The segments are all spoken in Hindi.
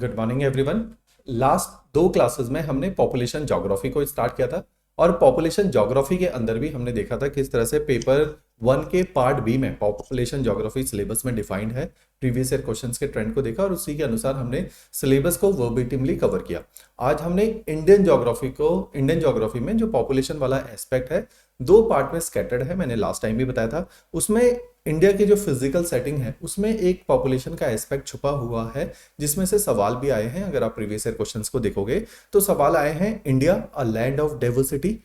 Good morning everyone. लास्ट दो क्लासेस में हमने पॉपुलेशन ज्योग्राफी को स्टार्ट किया था और पॉपुलेशन ज्योग्राफी के अंदर भी हमने देखा था किस तरह से पेपर वन के पार्ट बी में पॉपुलेशन ज्योग्राफी सिलेबस में डिफाइंड है। प्रीवियस ईयर क्वेश्चंस के ट्रेंड को देखा और उसी के अनुसार हमने सिलेबस को वर्बेटिमली कवर किया। आज हमने इंडियन ज्योग्राफी में जो पॉपुलेशन वाला एस्पेक्ट है दो पार्ट में स्कैटर्ड है। मैंने लास्ट टाइम भी बताया था उसमें इंडिया की जो फिजिकल सेटिंग है उसमें एक पॉपुलेशन का एस्पेक्ट छुपा हुआ है जिसमें से सवाल भी आए हैं। अगर आप प्रीवियस ईयर क्वेश्चंस को देखोगे तो सवाल आए हैं India a land of diversity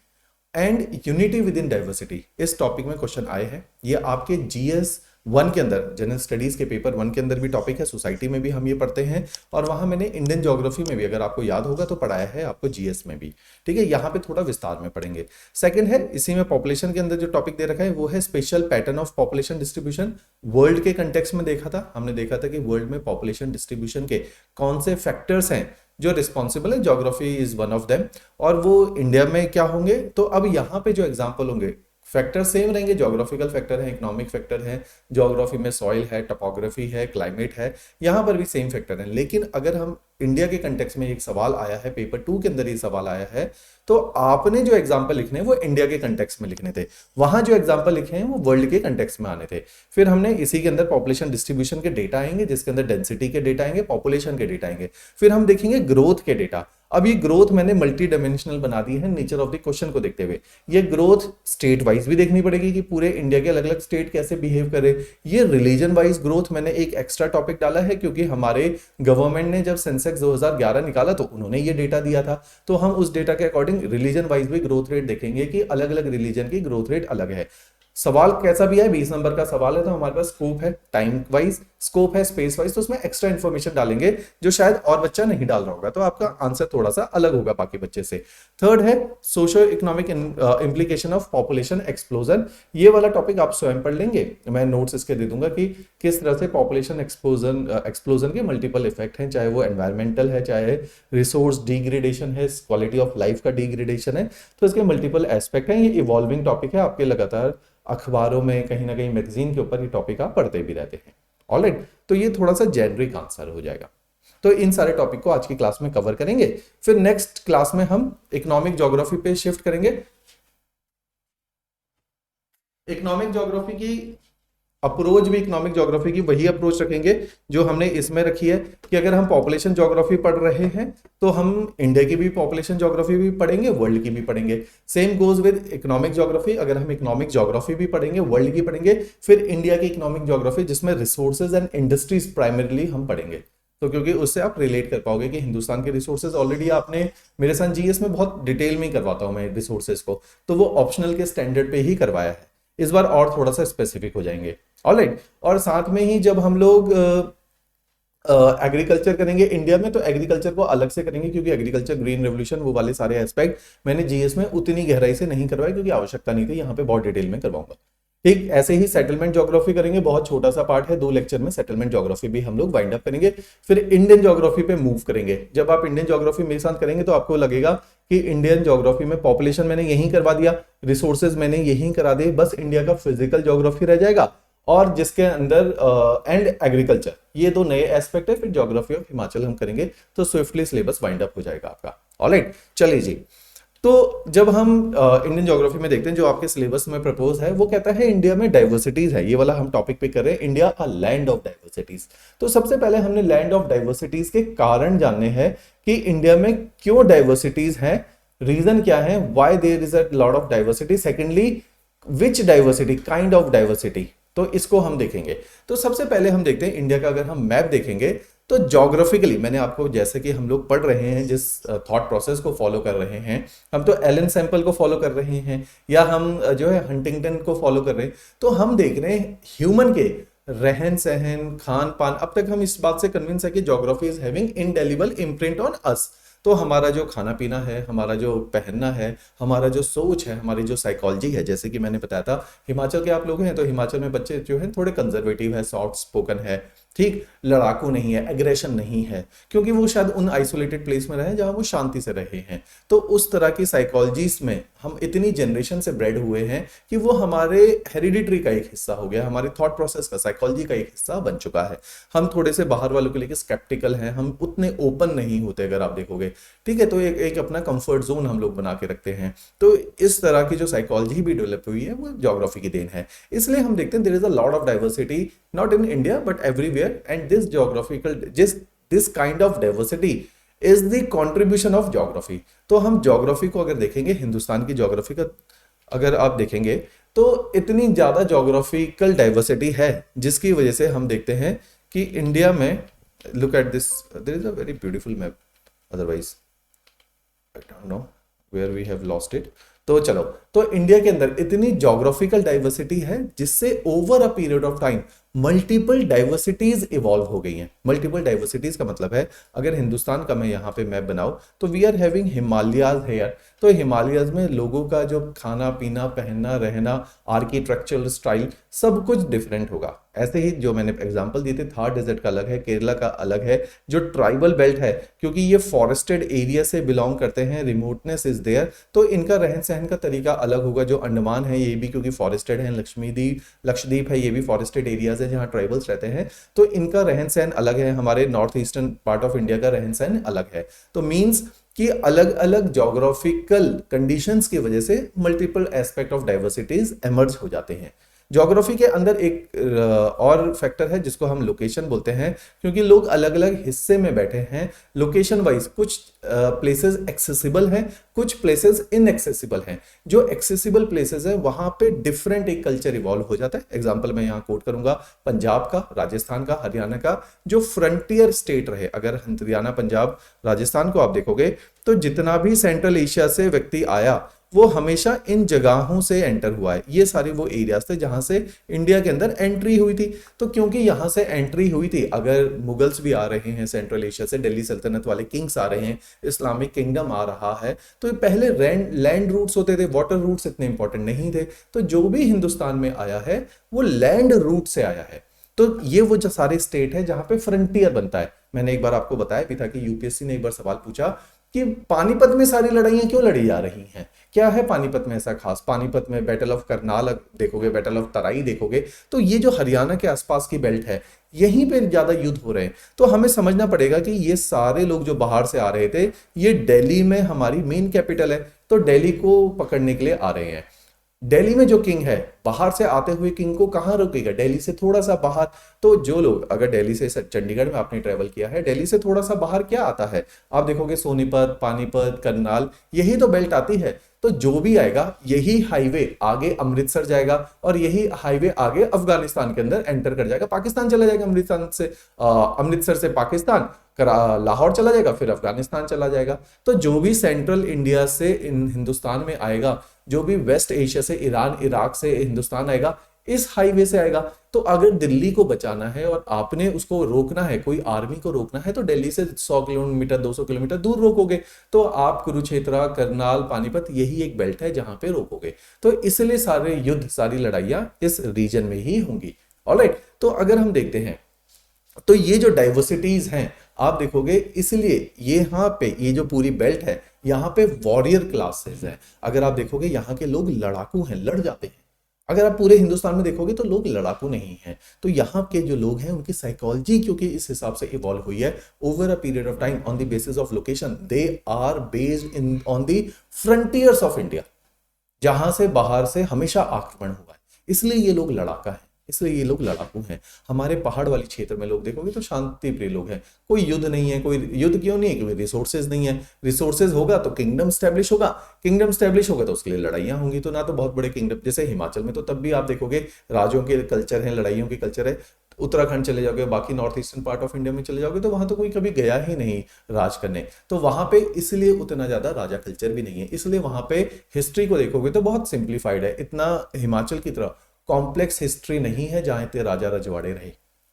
and unity with in diversity. इस टॉपिक में क्वेश्चन आए हैं। ये आपके जीएस वन के अंदर जनरल स्टडीज के पेपर वन के अंदर भी टॉपिक है, सोसाइटी में भी हम ये पढ़ते हैं और वहां मैंने इंडियन ज्योग्राफी में भी अगर आपको याद होगा तो पढ़ाया है आपको जीएस में भी। ठीक है, यहाँ पे थोड़ा विस्तार में पढ़ेंगे। सेकंड है इसी में पॉपुलेशन के अंदर जो टॉपिक दे रखा है वो है special pattern of population distribution. World के कंटेक्स्ट में देखा था हमने, देखा था कि वर्ल्ड में पॉपुलेशन डिस्ट्रीब्यूशन के कौन से फैक्टर्स हैं जो रिस्पॉन्सिबल है। Geography is one of them और वो इंडिया में क्या होंगे। तो अब यहाँ पे जो एग्जाम्पल होंगे फैक्टर सेम रहेंगे। ज्योग्राफिकल फैक्टर है, इकोनॉमिक फैक्टर है, ज्योग्राफी में सॉइल है, टोपोग्राफी है, क्लाइमेट है, यहाँ पर भी सेम फैक्टर है। लेकिन अगर हम इंडिया के कंटेक्स्ट में एक सवाल आया है, पेपर टू के अंदर ये सवाल आया है, तो आपने जो एग्जाम्पल लिखने वो इंडिया के कंटेक्स्ट में लिखने थे, वहां जो एग्जाम्पल लिखे हैं वो वर्ल्ड के कंटेक्स्ट में आने थे। फिर हमने इसी के अंदर पॉपुलेशन डिस्ट्रीब्यूशन के डेटा आएंगे जिसके अंदर डेंसिटी के डेटा आएंगे, पॉपुलेशन के डेटा आएंगे। फिर हम देखेंगे ग्रोथ के डेटा। अब ये ग्रोथ मैंने मल्टी डायमेंशनल बना दी है नेचर ऑफ द क्वेश्चन को देखते हुए। ये ग्रोथ स्टेट वाइज भी देखनी पड़ेगी कि पूरे इंडिया के अलग अलग स्टेट कैसे बिहेव करे। ये रिलीजन वाइज ग्रोथ मैंने एक एक्स्ट्रा टॉपिक डाला है क्योंकि हमारे गवर्नमेंट ने जब सेंसेक्स 2011 निकाला तो उन्होंने ये डेटा दिया था, तो हम उस डेटा के अकॉर्डिंग रिलीजन वाइज भी ग्रोथ रेट देखेंगे कि अलग अलग रिलीजन की ग्रोथ रेट अलग है। सवाल कैसा भी है, 20 नंबर का सवाल है तो हमारे पास स्कोप है, टाइम वाइज स्कोप है, स्पेस वाइज, तो उसमें एक्स्ट्रा इन्फॉर्मेशन डालेंगे जो शायद और बच्चा नहीं डाल रहा होगा, तो आपका आंसर थोड़ा सा अलग होगा बाकी बच्चे से। थर्ड है socio economic implication of population explosion. ये वाला टॉपिक आप स्वयं पढ़ लेंगे, मैं नोट्स इसके दे दूंगा कि किस तरह से पॉपुलेशन एक्सप्लोजन के मल्टीपल इफेक्ट हैं, चाहे वो एनवायरमेंटल है, चाहे रिसोर्स डिग्रेडेशन है, क्वालिटी ऑफ लाइफ का डिग्रेडेशन है, तो इसके मल्टीपल एस्पेक्ट हैं। ये इवॉल्विंग टॉपिक है, आपके लगातार अखबारों में कहीं ना कहीं मैगजीन के ऊपर ये टॉपिक आप पढ़ते भी रहते हैं। ऑलराइट, तो ये थोड़ा सा जेनरिक आंसर हो जाएगा। तो इन सारे टॉपिक को आज की क्लास में कवर करेंगे। फिर नेक्स्ट क्लास में हम इकोनॉमिक ज्योग्राफी पे शिफ्ट करेंगे। इकोनॉमिक ज्योग्राफी की अप्रोच भी इकोनॉमिक ज्योग्राफी की वही अप्रोच रखेंगे जो हमने इसमें रखी है कि अगर हम पॉपुलेशन ज्योग्राफी पढ़ रहे हैं तो हम इंडिया की भी पॉपुलेशन ज्योग्राफी भी पढ़ेंगे, वर्ल्ड की भी पढ़ेंगे। Same goes with economic geography, अगर हम इकोनॉमिक ज्योग्राफी भी पढ़ेंगे, वर्ल्ड की पढ़ेंगे, फिर इंडिया की इकोनॉमिक ज्योग्राफी जिसमें रिसोर्सेज एंड इंडस्ट्रीज प्राइमरीली हम पढ़ेंगे। तो क्योंकि उससे आप रिलेट कर पाओगे कि हिंदुस्तान के रिसोर्सेज ऑलरेडी आपने मेरे साथ जीएस में बहुत डिटेल में करवाता हूं मैं रिसोर्सेज को, तो वो ऑप्शनल के स्टैंडर्ड पे ही करवाया है। इस बार और थोड़ा सा स्पेसिफिक हो जाएंगे। ऑलराइट, और साथ में ही जब हम लोग एग्रीकल्चर करेंगे इंडिया में तो एग्रीकल्चर को अलग से करेंगे क्योंकि एग्रीकल्चर ग्रीन रेवोल्यूशन वो वाले सारे एस्पेक्ट मैंने जीएस में उतनी गहराई से नहीं करवाए क्योंकि आवश्यकता नहीं थी, यहाँ पे बहुत डिटेल में करवाऊंगा। ठीक ऐसे ही सेटलमेंट ज्योग्राफी करेंगे, बहुत छोटा सा पार्ट है, 2 लेक्चर में सेटलमेंट ज्योग्राफी भी हम लोग वाइंड अप करेंगे। फिर इंडियन ज्योग्राफी पे मूव करेंगे। जब आप इंडियन ज्योग्राफी मेरे साथ करेंगे तो आपको लगेगा कि इंडियन ज्योग्राफी में पॉपुलेशन मैंने यहीं करवा दिया, रिसोर्सेज मैंने यहीं करा दिए, बस इंडिया का फिजिकल ज्योग्राफी रह जाएगा और जिसके अंदर एंड एग्रीकल्चर, ये 2 नए एस्पेक्ट है। फिर ज्योग्राफी ऑफ हिमाचल हम करेंगे तो स्विफ्टली सिलेबस वाइंड अप हो जाएगा आपका। ऑलराइट, चलिए जी। तो जब हम इंडियन ज्योग्राफी में देखते हैं जो आपके सिलेबस में प्रपोज है वो कहता है इंडिया में डाइवर्सिटीज है, ये वाला हम टॉपिक पे कर रहे हैं, India a land of diversities. तो सबसे पहले हमने लैंड ऑफ डाइवर्सिटीज के कारण जानने हैं कि इंडिया में क्यों डाइवर्सिटीज हैं, रीजन क्या है, why there is a lot of diversity. Secondly which diversity, kind of diversity, तो इसको हम देखेंगे। तो सबसे पहले हम देखते हैं इंडिया का, अगर हम मैप देखेंगे तो ज्योग्राफिकली मैंने आपको, जैसे कि हम लोग पढ़ रहे हैं जिस थॉट प्रोसेस को फॉलो कर रहे हैं, हम तो एलन सैंपल को फॉलो कर रहे हैं या हम जो है हंटिंगटन को फॉलो कर रहे हैं, तो हम देख रहे हैं ह्यूमन के रहन सहन, खान पान। अब तक हम इस बात से कन्विंस है कि geography is having indelible imprint on us. तो हमारा जो खाना पीना है, हमारा जो पहनना है, हमारा जो सोच है, हमारी जो साइकोलॉजी है, जैसे कि मैंने बताया था हिमाचल के आप लोग हैं तो हिमाचल में बच्चे जो हैं थोड़े कंजर्वेटिव है, सॉफ्ट स्पोकन है, ठीक, लड़ाकू नहीं है, एग्रेशन नहीं है, क्योंकि वो शायद उन आइसोलेटेड प्लेस में रहे जहां वो शांति से रहे हैं। तो उस तरह की साइकोलॉजीज में हम इतनी जनरेशन से ब्रेड हुए हैं कि वो हमारे हेरिडिटरी का एक हिस्सा हो गया, हमारे थॉट प्रोसेस का, साइकोलॉजी का एक हिस्सा बन चुका है। हम थोड़े से बाहर वालों के लिए स्केप्टिकल हैं, हम उतने ओपन नहीं होते अगर आप देखोगे, ठीक है। तो एक अपना कंफर्ट जोन हम लोग बना के रखते हैं। तो इस तरह की जो साइकोलॉजी भी डेवलप हुई है वो ज्योग्राफी की देन है। इसलिए हम देखते हैं there is a lot of diversity not in India but everywhere, and this geographical this kind of diversity is the contribution of geography. तो हम ज्योग्राफी को अगर देखेंगे, हिंदुस्तान की ज्योग्राफी का अगर आप देखेंगे तो इतनी ज्यादा ज्योग्राफिकल डाइवर्सिटी है जिसकी वजह से हम देखते हैं कि इंडिया में, look at this, there is a very beautiful map, otherwise I don't know where we have lost it. तो चलो, तो इंडिया के अंदर इतनी ज्योग्राफिकल डाइवर्सिटी है जिससे over a period of time multiple diversities evolve हो गई हैं। मल्टीपल डाइवर्सिटीज का मतलब है, अगर हिंदुस्तान का मैं यहाँ पे मैप बनाऊं तो we are having Himalayas here. तो हिमालयाज में लोगों का जो खाना पीना, पहनना, रहना, आर्किटेक्चरल स्टाइल सब कुछ डिफरेंट होगा। ऐसे ही जो मैंने एग्जांपल दिए थे, थार डेजर्ट का अलग है, केरला का अलग है, जो ट्राइबल बेल्ट है क्योंकि ये फॉरेस्टेड एरिया से बिलोंग करते हैं, रिमोटनेस इज देयर, तो इनका रहन सहन का तरीका अलग होगा। जो अंडमान है ये भी क्योंकि फॉरेस्टेड है, लक्षद्वीप है ये भी फॉरेस्टेड एरियाज है जहाँ ट्राइबल्स रहते हैं, तो इनका रहन सहन अलग है। हमारे north eastern part of India का रहन सहन अलग है। तो मीन्स कि अलग अलग ज्योग्राफिकल कंडीशंस की वजह से multiple aspect of diversities emerge हो जाते हैं। ज्योग्राफी के अंदर एक और फैक्टर है जिसको हम लोकेशन बोलते हैं, क्योंकि लोग अलग अलग हिस्से में बैठे हैं लोकेशन वाइज। कुछ प्लेसेस एक्सेसिबल हैं, कुछ प्लेसेस इनएक्सेसिबल हैं। जो एक्सेसिबल प्लेसेस है वहां पे डिफरेंट एक कल्चर इवॉल्व हो जाता है। एग्जांपल मैं यहाँ कोट करूंगा पंजाब का, राजस्थान का, हरियाणा का, जो फ्रंटियर स्टेट रहे। अगर हरियाणा, पंजाब, राजस्थान को आप देखोगे तो जितना भी सेंट्रल एशिया से व्यक्ति आया वो हमेशा इन जगहों से एंटर हुआ है। ये सारे वो एरियाज थे जहां से इंडिया के अंदर एंट्री हुई थी। तो क्योंकि यहां से एंट्री हुई थी, अगर मुगल्स भी आ रहे हैं सेंट्रल एशिया से, दिल्ली सल्तनत वाले किंग्स आ रहे हैं, इस्लामिक किंगडम आ रहा है, तो पहले लैंड रूट्स होते थे, वाटर रूट्स इतने इंपॉर्टेंट नहीं थे। तो जो भी हिंदुस्तान में आया है वो लैंड रूट से आया है। तो ये वो जो सारे स्टेट है जहां पे फ्रंटियर बनता है। मैंने एक बार आपको बताया भी था कि यूपीएससी ने एक बार सवाल पूछा कि पानीपत में सारी लड़ाइयां क्यों लड़ी जा रही हैं, क्या है पानीपत में ऐसा खास। पानीपत में बैटल ऑफ करनाल देखोगे, बैटल ऑफ तराई देखोगे, तो ये जो हरियाणा के आसपास की बेल्ट है यहीं पे ज्यादा युद्ध हो रहे हैं। तो हमें समझना पड़ेगा कि ये सारे लोग जो बाहर से आ रहे थे, ये दिल्ली में हमारी मेन कैपिटल है, तो दिल्ली को पकड़ने के लिए आ रहे हैं। दिल्ली में जो किंग है, बाहर से आते हुए किंग को कहां रोकेगा, दिल्ली से थोड़ा सा बाहर। तो जो लोग, अगर दिल्ली से चंडीगढ़ में आपने ट्रेवल किया है, दिल्ली से थोड़ा सा बाहर क्या आता है, आप देखोगे सोनीपत, पानीपत, करनाल, यही तो बेल्ट आती है। तो जो भी आएगा यही हाईवे आगे अमृतसर जाएगा और यही हाईवे आगे अफगानिस्तान के अंदर एंटर कर जाएगा, पाकिस्तान चला जाएगा। अमृतसर से पाकिस्तान, लाहौर चला जाएगा, फिर अफगानिस्तान चला जाएगा। तो जो भी सेंट्रल इंडिया से हिंदुस्तान में आएगा, जो भी वेस्ट एशिया से, ईरान, इराक से हिंदुस्तान आएगा, इस हाईवे से आएगा। तो अगर दिल्ली को बचाना है और आपने उसको रोकना है, कोई आर्मी को रोकना है, तो दिल्ली से 100 किलोमीटर 200 किलोमीटर दूर रोकोगे। तो आप कुरुक्षेत्र, करनाल, पानीपत, यही एक बेल्ट है जहां पे रोकोगे। तो इसलिए सारे युद्ध, सारी लड़ाइयां इस रीजन में ही होंगी। ऑलराइट, तो अगर हम देखते हैं तो ये जो डाइवर्सिटीज हैं आप देखोगे, इसलिए यहाँ पे ये जो पूरी बेल्ट है यहाँ पे वॉरियर क्लासेस है। अगर आप देखोगे यहाँ के लोग लड़ाकू हैं, लड़ जाते हैं। अगर आप पूरे हिंदुस्तान में देखोगे तो लोग लड़ाकू नहीं हैं। तो यहाँ के जो लोग हैं उनकी साइकोलॉजी क्योंकि इस हिसाब से इवॉल्व हुई है over a period of time on the basis of location, they are based in on the frontiers of India, जहां से बाहर से हमेशा आक्रमण हुआ है, इसलिए ये लोग लड़ाका है, इसलिए ये लोग लड़ाकू हैं। हमारे पहाड़ वाली क्षेत्र में लोग देखोगे तो शांति प्रिय लोग हैं, कोई युद्ध नहीं है। कोई युद्ध क्यों नहीं है? क्योंकि रिसोर्सेज नहीं है। रिसोर्सेज होगा तो किंगडम स्टैब्लिश होगा, किंगडम स्टैब्लिश होगा तो उसके लिए लड़ाइयां होंगी। तो ना तो बहुत बड़े किंगडम, जैसे हिमाचल में तो तब भी आप देखोगे राजों के कल्चर है, लड़ाइयों के कल्चर है। उत्तराखंड चले जाओगे, बाकी north eastern part of India में चले जाओगे तो वहां तो कोई कभी गया ही नहीं राज करने, तो वहां पे इसलिए उतना ज्यादा राजा कल्चर भी नहीं है। इसलिए वहां पे हिस्ट्री को देखोगे तो बहुत सिंप्लीफाइड है, इतना हिमाचल की तरह कॉम्प्लेक्स हिस्ट्री नहीं है जहां इतने राजा रजवाड़े रहे।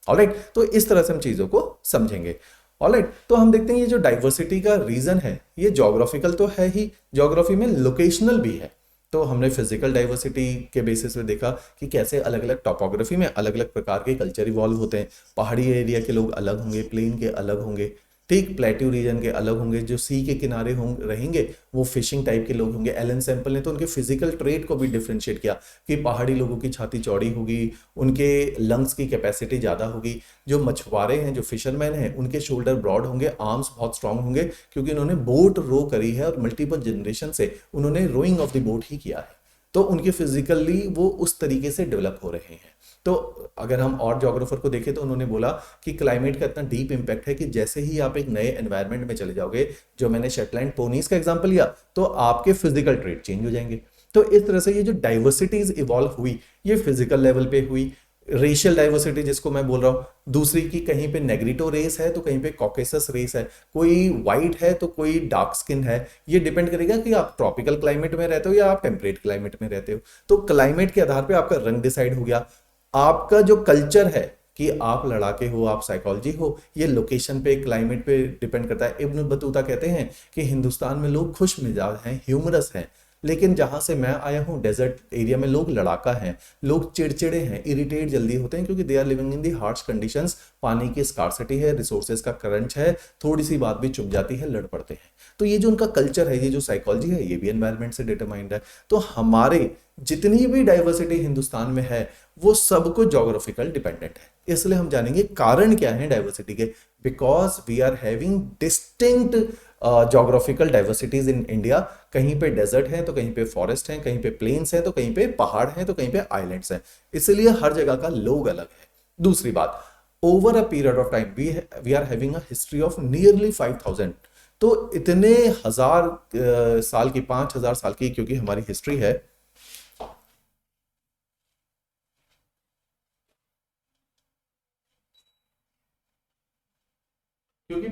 ऑलराइट, तो इस तरह से हम चीजों को समझेंगे। ऑलराइट, तो हम देखते हैं ये जो डाइवर्सिटी का रीजन है ये ज्योग्राफिकल तो है ही, ज्योग्राफी में लोकेशनल भी है। तो हमने फिजिकल डाइवर्सिटी के बेसिस पे देखा कि कैसे अलग अलग टोपोग्राफी में अलग अलग प्रकार के कल्चर इवॉल्व होते हैं। पहाड़ी एरिया के लोग अलग होंगे, प्लेन के अलग होंगे, ठीक, प्लेट्यू रीजन के अलग होंगे, जो सी के किनारे होंगे रहेंगे वो फिशिंग टाइप के लोग होंगे। एलन सैंपल ने तो उनके फिजिकल ट्रेट को भी डिफ्रेंशिएट किया कि पहाड़ी लोगों की छाती चौड़ी होगी, उनके लंग्स की कैपेसिटी ज़्यादा होगी। जो मछुआरे हैं, जो फिशरमैन हैं, उनके शोल्डर ब्रॉड होंगे, आर्म्स बहुत स्ट्रांग होंगे, क्योंकि उन्होंने बोट रो करी है और मल्टीपल जनरेशन से उन्होंने रोइंग ऑफ द बोट ही किया है, तो उनके फिजिकली वो उस तरीके से डेवलप हो रहे हैं। तो अगर हम और जोग्राफर को देखें तो उन्होंने बोला कि क्लाइमेट का इतना डीप इम्पैक्ट है कि जैसे ही आप एक नए एनवायरनमेंट में चले जाओगे, जो मैंने शेटलैंड पोनीज का एग्जांपल लिया, तो आपके फिजिकल ट्रेट चेंज हो जाएंगे। तो इस तरह से ये जो डाइवर्सिटीज इवॉल्व हुई, ये फिजिकल लेवल पे हुई। रेशियल डाइवर्सिटी जिसको मैं बोल रहा हूँ, दूसरी की कहीं पे नेग्रिटो रेस है तो कहीं पे कॉकेसस रेस है, कोई वाइट है तो कोई डार्क स्किन है। ये डिपेंड करेगा कि आप ट्रॉपिकल क्लाइमेट में रहते हो या आप टेम्परेट क्लाइमेट में रहते हो। तो क्लाइमेट के आधार पे आपका रंग डिसाइड हो गया। आपका जो कल्चर है कि आप लड़ाके हो, आप साइकोलॉजी हो, ये लोकेशन पे, क्लाइमेट पे डिपेंड करता है। इब्न बतूता कहते हैं कि हिंदुस्तान में लोग खुश मिजाज हैं, ह्यूमरस हैं, लेकिन जहां से मैं आया हूं डेजर्ट एरिया में लोग लड़ाका हैं, लोग चिड़चिड़े हैं, इरिटेट जल्दी होते हैं, क्योंकि they are living in the harsh conditions. पानी की स्कार्सिटी है, रिसोर्सेज का क्रंच है, थोड़ी सी बात भी चुप जाती है, लड़ पड़ते हैं। तो ये जो उनका कल्चर है, ये जो साइकोलॉजी है, ये भी एनवायरनमेंट से डिटरमाइंड है। तो हमारे जितनी भी डाइवर्सिटी हिंदुस्तान में है वो सब कुछ जोग्राफिकल डिपेंडेंट है। इसलिए हम जानेंगे कारण क्या है डाइवर्सिटी के, because we are having distinct geographical diversities in India. कहीं पे डेजर्ट है तो कहीं पे फॉरेस्ट है, कहीं पे प्लेन्स है तो कहीं पे पहाड़ है तो कहीं पे आइलैंड्स हैं, इसलिए हर जगह का लोग अलग है। दूसरी बात, over a period of time we are having a history of nearly 5000। तो इतने हजार साल की, 5000 साल की क्योंकि हमारी हिस्ट्री है, क्योंकि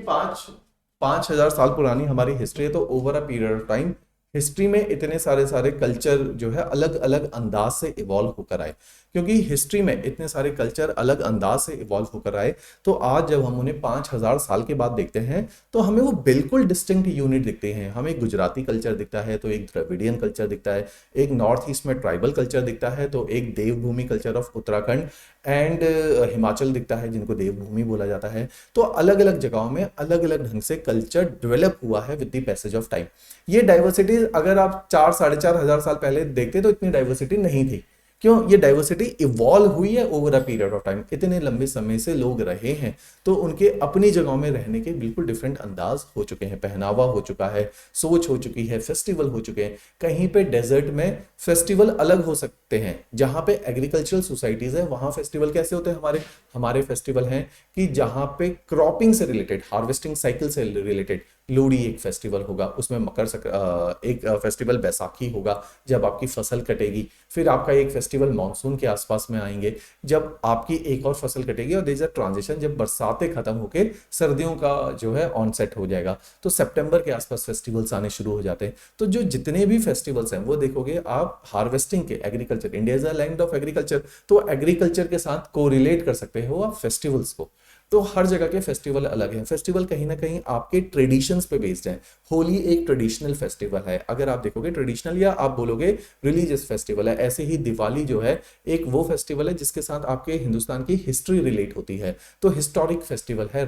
5000 साल पुरानी हमारी हिस्ट्री है, तो over a period of time history में इतने सारे सारे कल्चर जो है अलग अलग अंदाज से इवॉल्व होकर आए। क्योंकि हिस्ट्री में इतने सारे कल्चर अलग अंदाज से इवॉल्व होकर आए, तो आज जब हम उन्हें 5000 साल के बाद देखते हैं तो हमें वो बिल्कुल डिस्टिंक्ट यूनिट दिखते हैं। हमें गुजराती कल्चर दिखता है तो एक द्रविडियन कल्चर दिखता है, एक नॉर्थ ईस्ट में ट्राइबल कल्चर दिखता है तो एक Devbhoomi culture of Uttarakhand and Himachal दिखता है, जिनको देवभूमि बोला जाता है। तो अलग अलग जगहों में अलग अलग ढंग से कल्चर डेवलप हुआ है with the passage of time. ये डाइवर्सिटी अगर आप 4-4.5 हजार साल पहले देखते तो इतनी डाइवर्सिटी नहीं थी। क्यों? ये डाइवर्सिटी इवॉल्व हुई है over a period of time. इतने लंबे समय से लोग रहे हैं तो उनके अपनी जगहों में रहने के बिल्कुल डिफरेंट अंदाज हो चुके हैं, पहनावा हो चुका है, सोच हो चुकी है, फेस्टिवल हो चुके हैं। कहीं पे डेजर्ट में फेस्टिवल अलग हो सकते हैं, जहां पे एग्रीकल्चरल सोसाइटीज है वहां फेस्टिवल कैसे होते हैं हमारे हमारे फेस्टिवल हैं कि जहां पे क्रॉपिंग से रिलेटेड, हार्वेस्टिंग साइकिल से रिलेटेड लोहड़ी एक फेस्टिवल होगा, उसमें एक फेस्टिवल बैसाखी होगा जब आपकी फसल कटेगी, फिर आपका एक फेस्टिवल मानसून के आसपास में आएंगे जब आपकी एक और फसल कटेगी, और देयर इज अ ट्रांजिशन जब बरसातें खत्म होकर सर्दियों का जो है ऑनसेट हो जाएगा, तो सितंबर के आसपास फेस्टिवल्स आने शुरू हो जाते हैं। तो जो जितने भी फेस्टिवल्स हैं वो देखोगे आप हार्वेस्टिंग के, agriculture, India is a land of agriculture, तो एग्रीकल्चर के साथ कोरिलेट कर सकते हो आप फेस्टिवल्स को। तो हर जगह के फेस्टिवल अलग हैं। फेस्टिवल कहीं ना कहीं आपके ट्रेडिशंस पे बेस्ड हैं। होली एक ट्रेडिशनल फेस्टिवल है, अगर आप देखोगे ट्रेडिशनल, या आप बोलोगे रिलीजियस फेस्टिवल है। ऐसे ही दिवाली जो है एक वो फेस्टिवल है जिसके साथ आपके हिंदुस्तान की हिस्ट्री रिलेट होती है, तो हिस्टोरिक फेस्टिवल है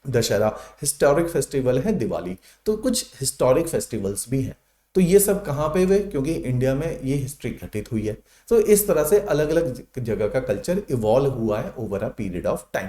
दशहरा, हिस्टोरिक फेस्टिवल है दिवाली। तो कुछ हिस्टोरिक फेस्टिवल्स भी हैं। तो ये सब कहाँ पे हुए? क्योंकि इंडिया में ये हिस्ट्री घटित हुई है। तो इस तरह से अलग अलग जगह का कल्चर इवॉल्व हुआ है over a period of time.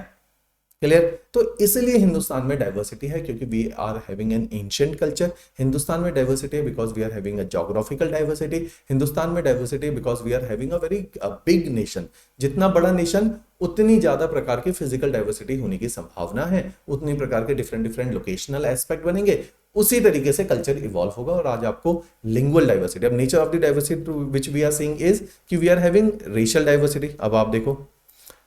Clear? तो इसलिए हिंदुस्तान में डाइवर्सिटी है, क्योंकि we are having an ancient culture. Hindustan में डाइवर्सिटी है because we are having a geographical diversity. Hindustan में diversity because we are having a very big nation. जितना बड़ा नेशन उतनी ज्यादा प्रकार की फिजिकल डाइवर्सिटी होने की संभावना है, उतनी प्रकार के डिफरेंट डिफरेंट लोकेशनल एस्पेक्ट बनेंगे, उसी तरीके से कल्चर इवॉल्व होगा। और आज आपको लिंगुअल डाइवर्सिटी, अब nature of the diversity which we are seeing is कि we are having racial diversity. अब आप देखो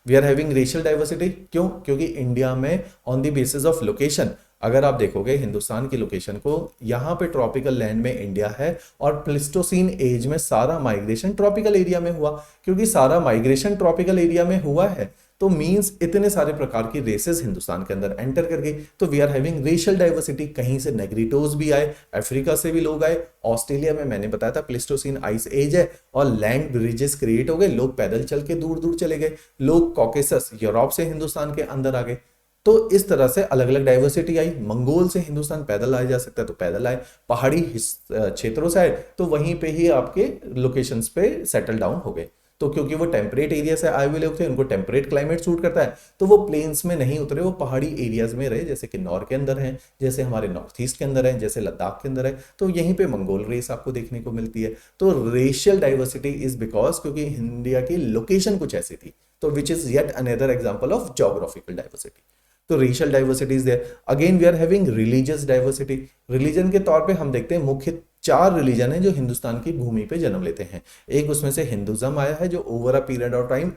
we are having racial diversity, क्यों? क्योंकि इंडिया में on the basis of location, अगर आप देखोगे हिंदुस्तान की लोकेशन को, यहाँ पे ट्रॉपिकल लैंड में इंडिया है और प्लिस्टोसीन एज में सारा माइग्रेशन ट्रॉपिकल एरिया में हुआ। क्योंकि सारा माइग्रेशन ट्रॉपिकल एरिया में हुआ है तो मींस इतने सारे प्रकार की रेसेस हिंदुस्तान के अंदर एंटर कर गई। तो we are having racial diversity, कहीं से नेग्रिटोज भी आए, अफ्रीका से भी लोग आए, ऑस्ट्रेलिया में मैंने बताया था प्लेस्टोसीन आइस एज है और लैंड ब्रिजेस क्रिएट हो गए, लोग पैदल चल के दूर दूर चले गए, लोग कॉकेसस यूरोप से हिंदुस्तान के अंदर आ गए। तो इस तरह से अलग अलग डाइवर्सिटी आई। मंगोल से हिंदुस्तान पैदल आया जा सकता है तो पैदल आए, पहाड़ी क्षेत्रों से आए तो वहीं पे ही आपके लोकेशंस पे सेटल डाउन हो गए। तो क्योंकि वो टेम्परेट एरिया से आए हुए लोग थे, उनको टेम्परेट क्लाइमेट सूट करता है, तो वो प्लेन्स में नहीं उतरे, वो पहाड़ी एरियाज में रहे, जैसे किन्नौर के अंदर हैं, जैसे हमारे नॉर्थ ईस्ट के अंदर है, जैसे लद्दाख के अंदर है। तो यहीं पे मंगोल रेस आपको देखने को मिलती है। तो रेशियल डाइवर्सिटी इज बिकॉज क्योंकि इंडिया की लोकेशन कुछ ऐसी थी, तो which is yet another example of geographical diversity. तो racial diversity is there. Again we are having religious diversity. Religion के तौर पे हम देखते हैं मुख्य 4 रिलीजन है जो हिंदुस्तान की भूमि पे जन्म लेते हैं। एक उसमें से हिंदुज्म आया है जो over a period of time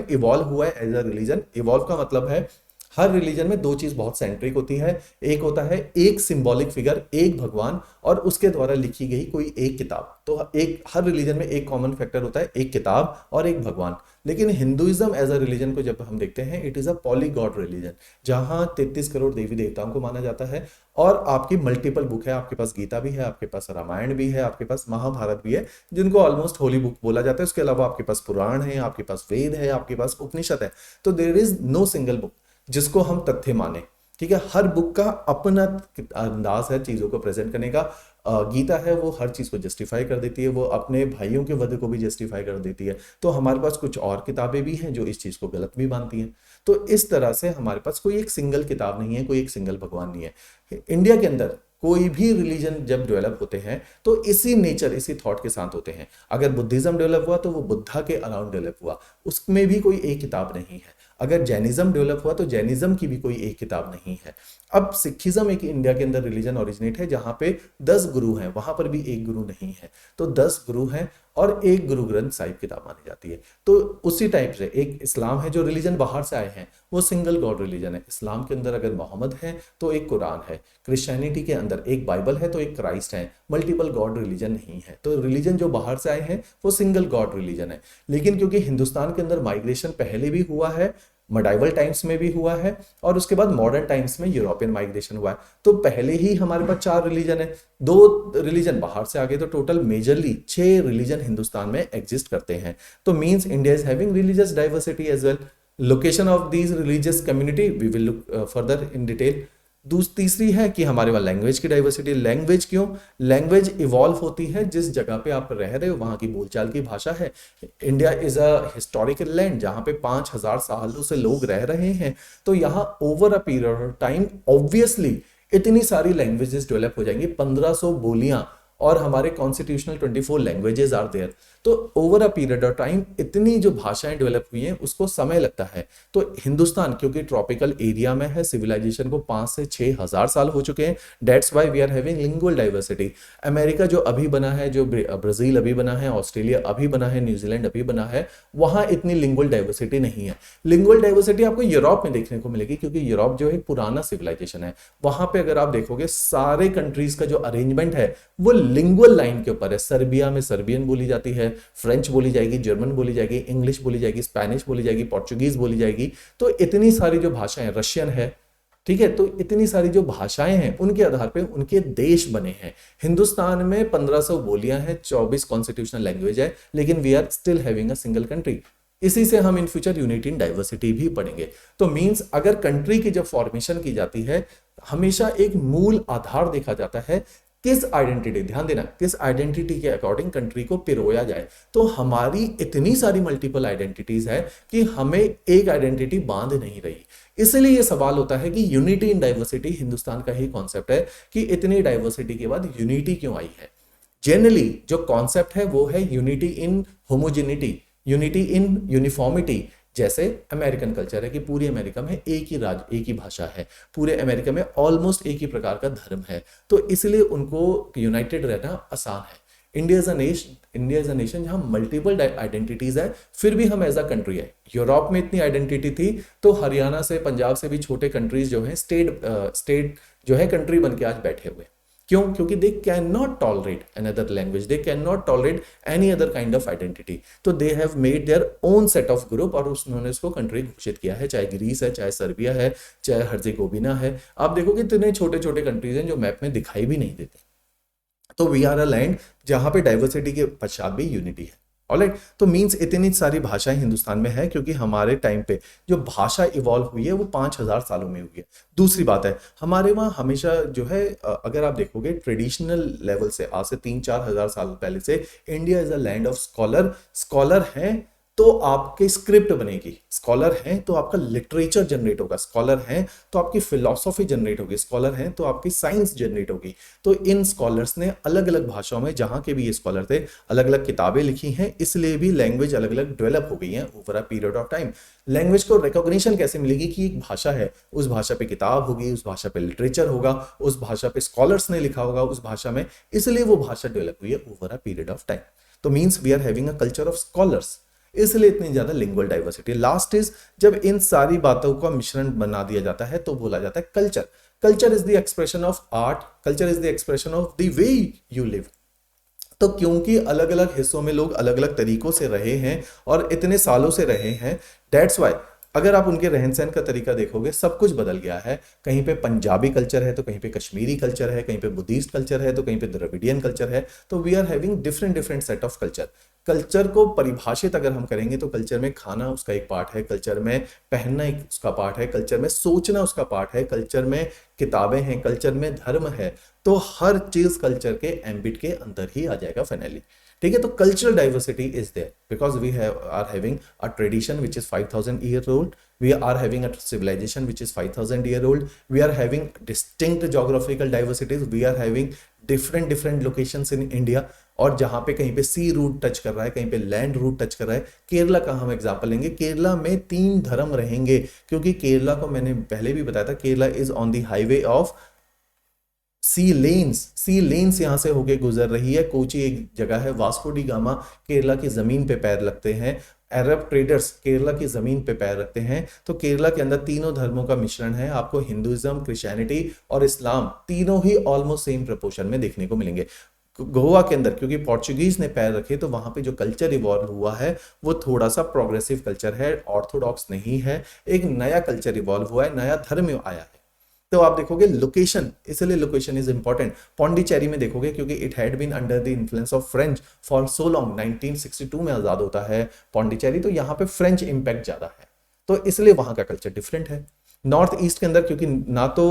evolve हुआ है एज अ रिलीजन। इवॉल्व का मतलब है हर रिलीजन में 2 चीज बहुत सेंट्रिक होती है। एक होता है एक सिंबॉलिक फिगर, एक भगवान, और उसके द्वारा लिखी गई कोई एक किताब। तो एक हर रिलीजन में एक कॉमन फैक्टर होता है, एक किताब और एक भगवान। लेकिन हिंदुइज्म एज अ रिलीजन को जब हम देखते हैं, इट इज अ पॉलीगॉड रिलीजन, जहां 33 करोड़ देवी देवताओं को माना जाता है और आपकी मल्टीपल बुक है। आपके पास गीता भी है, आपके पास रामायण भी है, आपके पास महाभारत भी है, जिनको ऑलमोस्ट होली बुक बोला जाता है। उसके अलावा आपके पास पुराण है, आपके पास वेद है, आपके पास उपनिषद है। तो there is no single book जिसको हम तथ्य माने। ठीक है, हर बुक का अपना अंदाज है चीजों को प्रेजेंट करने का। गीता है वो हर चीज को जस्टिफाई कर देती है, वो अपने भाइयों के वध को भी जस्टिफाई कर देती है। तो हमारे पास कुछ और किताबें भी हैं जो इस चीज को गलत भी मानती हैं। तो इस तरह से हमारे पास कोई एक सिंगल किताब नहीं है, कोई एक सिंगल भगवान नहीं है। इंडिया के अंदर कोई भी रिलीजन जब डेवलप होते हैं तो इसी नेचर, इसी थॉट के साथ होते हैं। अगर बुद्धिज्म डेवलप हुआ तो वो बुद्धा के अराउंड डेवलप हुआ, उसमें भी कोई एक किताब नहीं है। अगर जैनिज्म डेवलप हुआ तो जैनिज्म की भी कोई एक किताब नहीं है। अब सिखिज्म एक इंडिया के अंदर रिलीजन ओरिजिनेट है जहां पे 10 गुरु हैं, वहां पर भी एक गुरु नहीं है। तो 10 गुरु हैं और एक गुरु ग्रंथ साहिब किताब मानी जाती है। तो उसी टाइप से एक इस्लाम है जो रिलीजन बाहर से आए हैं, वो सिंगल गॉड रिलीजन है। इस्लाम के अंदर अगर मोहम्मद है तो एक कुरान है, क्रिश्चियनिटी के अंदर एक बाइबल है तो एक क्राइस्ट है, मल्टीपल गॉड रिलीजन नहीं है। तो रिलीजन जो बाहर से आए हैं वो सिंगल गॉड रिलीजन है। लेकिन क्योंकि हिंदुस्तान के अंदर माइग्रेशन पहले भी हुआ है, मेडाइवल टाइम्स में भी हुआ है और उसके बाद मॉडर्न टाइम्स में यूरोपियन माइग्रेशन हुआ है, तो पहले ही हमारे पास 4 रिलीजन है, 2 रिलीजन बाहर से आ गए, तो टोटल मेजरली 6 रिलीजन हिंदुस्तान में एग्जिस्ट करते हैं। तो means India is having religious diversity as well. Location of these religious community we will look further in detail. तीसरी है कि हमारे वहाँ लैंग्वेज की डाइवर्सिटी। लैंग्वेज क्यों? लैंग्वेज इवॉल्व होती है जिस जगह पे आप रह रहे हो, वहाँ की बोलचाल की भाषा है। India is a historical land जहाँ पे 5000 सालों से लोग रह रहे हैं। तो यहाँ over a period of time obviously इतनी सारी लैंग्वेजेस डेवलप हो जाएंगी, 1500 बोलियां, और हमारे कॉन्स्टिट्यूशनल 24 लैंग्वेजेस आर देयर। तो over a period of time इतनी जो भाषाएं डेवलप हुई हैं उसको समय लगता है। तो हिंदुस्तान क्योंकि ट्रॉपिकल एरिया में है, सिविलाइजेशन को 5 से 6 हजार साल हो चुके हैं, that's why we are having lingual diversity. America जो अभी बना है, जो ब्राजील अभी बना है, ऑस्ट्रेलिया अभी बना है, न्यूजीलैंड अभी बना है, वहां इतनी लिंगुअल डाइवर्सिटी नहीं है। लिंगुअल डाइवर्सिटी आपको यूरोप में देखने को मिलेगी क्योंकि यूरोप जो है पुराना सिविलाइजेशन है। वहां पे अगर आप देखोगे सारे कंट्रीज का जो अरेंजमेंट है वो लिंगुअल लाइन के ऊपर है। सर्बिया में सर्बियन बोली जाती है, फ्रेंच बोली जाएगी, जर्मन बोली जाएगी, इंग्लिश बोली जाएगी, स्पेनिश बोली जाएगी, पोर्चुगीज बोली जाएगी। तो इतनी सारी जो भाषाएं, रशियन है, ठीक है, तो इतनी सारी जो भाषाएं हैं उनके आधार पे उनके देश बने हैं। हिंदुस्तान में 1500 बोलियां हैं, 24 कॉन्स्टिट्यूशनल लैंग्वेज है, लेकिन we are still having a single country. इसी से हम in future unity in diversity भी पढ़ेंगे। तो मींस अगर कंट्री की जब फॉर्मेशन की जाती है, हमेशा एक मूल आधार देखा जाता है, किस आइडेंटिटी, ध्यान देना, किस आइडेंटिटी के अकॉर्डिंग कंट्री को पिरोया जाए। तो हमारी इतनी सारी मल्टीपल आइडेंटिटीज है कि हमें एक आइडेंटिटी बांध नहीं रही। इसलिए यह सवाल होता है कि यूनिटी इन डाइवर्सिटी हिंदुस्तान का ही कॉन्सेप्ट है कि इतनी डाइवर्सिटी के बाद यूनिटी क्यों आई है। जनरली जो कॉन्सेप्ट है वो है unity in homogeneity, unity in uniformity. जैसे अमेरिकन कल्चर है कि पूरे अमेरिका में एक ही राज्य, एक ही भाषा है, पूरे अमेरिका में ऑलमोस्ट एक ही प्रकार का धर्म है, तो इसलिए उनको यूनाइटेड रहना आसान है। इंडिया इज अ नेशन जहां मल्टीपल आइडेंटिटीज है, फिर भी हम एज अ कंट्री है। यूरोप में इतनी आइडेंटिटी थी तो हरियाणा से, पंजाब से भी छोटे कंट्रीज जो है स्टेट जो है कंट्री बन के आज बैठे हुए। क्यों? क्योंकि they can not tolerate another language, they can not tolerate any other kind of identity. तो they have made their own set of group और उन्होंने उसको कंट्री घोषित किया है, चाहे ग्रीस है, चाहे सर्बिया है, चाहे हर्जेगोविना है। आप देखोगे इतने छोटे छोटे कंट्रीज हैं जो मैप में दिखाई भी नहीं देते। तो वी आर अ लैंड जहां पे डाइवर्सिटी के पश्चात भी यूनिटी है। ऑलराइट, तो मींस इतनी सारी भाषाएं हिंदुस्तान में है क्योंकि हमारे टाइम पे जो भाषा इवॉल्व हुई है वो 5000 सालों में हुई है। दूसरी बात है, हमारे वहाँ हमेशा जो है अगर आप देखोगे ट्रेडिशनल लेवल से आज से 3-4 हजार साल पहले से India is a land of scholar. Scholar हैं तो आपकी स्क्रिप्ट बनेगी, स्कॉलर हैं तो आपका लिटरेचर जनरेट होगा, स्कॉलर हैं तो आपकी फिलॉसफी जनरेट होगी, स्कॉलर हैं तो आपकी साइंस जनरेट होगी। तो इन स्कॉलर्स ने अलग अलग भाषाओं में, जहां के भी ये स्कॉलर थे, अलग अलग किताबें लिखी हैं, इसलिए भी लैंग्वेज अलग अलग डेवलप हो गई हैं over a period of time. Language को रिकॉग्निशन कैसे मिलेगी कि एक भाषा है, उस भाषा पे किताब होगी, उस भाषा पे लिटरेचर होगा, उस भाषा पे स्कॉलर्स ने लिखा होगा उस भाषा में, इसलिए वो भाषा डेवलप हुई है over a period of time. तो means we are having a culture of scholars, इसलिए इतनी ज्यादा लिंगुअल डाइवर्सिटी। लास्ट इज जब इन सारी बातों का मिश्रण बना दिया जाता है तो बोला जाता है culture. Culture is the expression of art, culture is the expression of the way you live. तो क्योंकि अलग अलग हिस्सों में लोग अलग अलग तरीकों से रहे हैं और इतने सालों से रहे हैं, दैट्स वाई अगर आप उनके रहन सहन का तरीका देखोगे सब कुछ बदल गया है। कहीं पे पंजाबी कल्चर है तो कहीं पे कश्मीरी कल्चर है, कहीं पे बुद्धिस्ट कल्चर है तो कहीं पे द्रविडियन कल्चर है। तो we are having different different set of culture. Culture को परिभाषित अगर हम करेंगे तो कल्चर में खाना उसका एक पार्ट है, कल्चर में पहनना एक उसका पार्ट है, कल्चर में सोचना उसका पार्ट है, कल्चर में किताबें हैं, कल्चर में धर्म है। तो हर चीज कल्चर के एम्बिट के अंदर ही आ जाएगा फाइनली। ठीक है, तो cultural diversity is there because we are having a tradition which is 5000 year old, we are having a civilization which is 5000 year old, we are having distinct geographical diversities, we are having different locations in India। और जहां पे कहीं पे सी रूट टच कर रहा है, कहीं पे लैंड रूट टच कर रहा है। केरला का हम एग्जांपल लेंगे, केरला में 3 धर्म रहेंगे क्योंकि केरला को मैंने पहले भी बताया था, Kerala is on the highway of sea lanes यहां से होके गुजर रही है। कोची एक जगह है, वास्को डी गामा केरला की जमीन पे पैर रखते हैं, अरब ट्रेडर्स केरला की जमीन पे पैर रखते हैं। तो केरला के अंदर तीनों धर्मों का मिश्रण है, आपको हिंदुइज्म, क्रिश्चियनिटी और इस्लाम तीनों ही ऑलमोस्ट सेम प्रोपोर्शन में देखने को मिलेंगे। गोवा के अंदर क्योंकि पोर्चुगीज ने पैर रखे तो वहां पे जो कल्चर इवॉल्व हुआ है वो थोड़ा सा प्रोग्रेसिव कल्चर है, ऑर्थोडॉक्स नहीं है, एक नया कल्चर इवॉल्व हुआ है, नया धर्म आया है। तो आप देखोगे लोकेशन, इसलिए लोकेशन इज इंपॉर्टेंट। पौंडीचेरी में देखोगे क्योंकि it had been under the influence of French for so long, 1962 में आजाद होता है पौंडीचेरी, तो यहाँ पे फ्रेंच इंपैक्ट ज्यादा है, तो इसलिए वहां का कल्चर डिफरेंट है। नॉर्थ ईस्ट के अंदर क्योंकि ना तो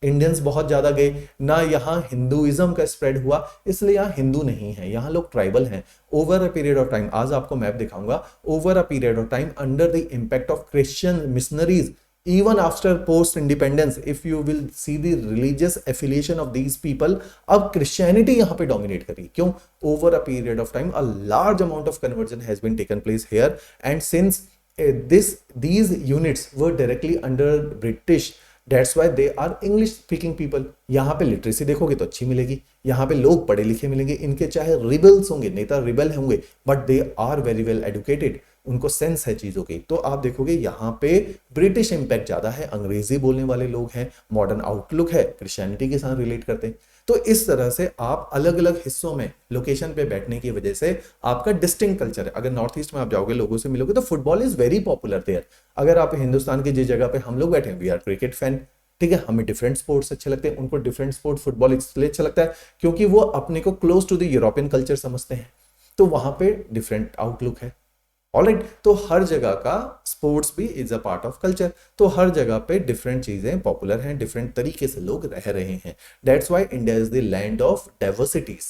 इंडियंस बहुत ज्यादा गए, ना यहाँ हिंदुइज्म का स्प्रेड हुआ, इसलिए यहाँ हिंदू नहीं है, यहाँ लोग ट्राइबल हैं। Over a period of time, आज आपको मैप दिखाऊंगा, over a period of time under the impact of Christian missionaries, even after post independence, if you will see the religious affiliation of these people, अब Christianity यहाँ पे dominate कर रही है। क्यों? Over a period of time a large amount of conversion has been taken place here, and since these units were directly under British, that's why they are English speaking people। यहाँ पे लिटरेसी देखोगे तो अच्छी मिलेगी, यहाँ पे लोग पढ़े लिखे मिलेंगे, इनके चाहे रिबल्स होंगे, नेता रिबल होंगे, but they are very well educated, उनको सेंस है चीजों की। तो आप देखोगे यहाँ पे ब्रिटिश इंपैक्ट ज्यादा है, अंग्रेजी बोलने वाले लोग हैं, मॉडर्न आउटलुक है, क्रिश्चियनिटी के साथ रिलेट करते हैं। तो इस तरह से आप अलग अलग हिस्सों में लोकेशन पे बैठने की वजह से आपका डिस्टिंक्ट कल्चर है। अगर नॉर्थ ईस्ट में आप जाओगे, लोगों से मिलोगे, तो football is very popular there. अगर आप हिंदुस्तान की जिस जगह पे हम लोग बैठे हैं, वी आर क्रिकेट फैन, ठीक है, हमें डिफरेंट स्पोर्ट्स अच्छे लगते हैं, उनको डिफरेंट स्पोर्ट फुटबॉल इसलिए अच्छा लगता है क्योंकि वो अपने को close to the European culture समझते हैं, तो वहां पे डिफरेंट आउटलुक है। ऑलराइट, तो हर जगह का स्पोर्ट्स भी is a part of culture, तो हर जगह पे डिफरेंट चीजें पॉपुलर हैं, डिफरेंट तरीके से लोग रह रहे हैं। That's why India is the land of diversities.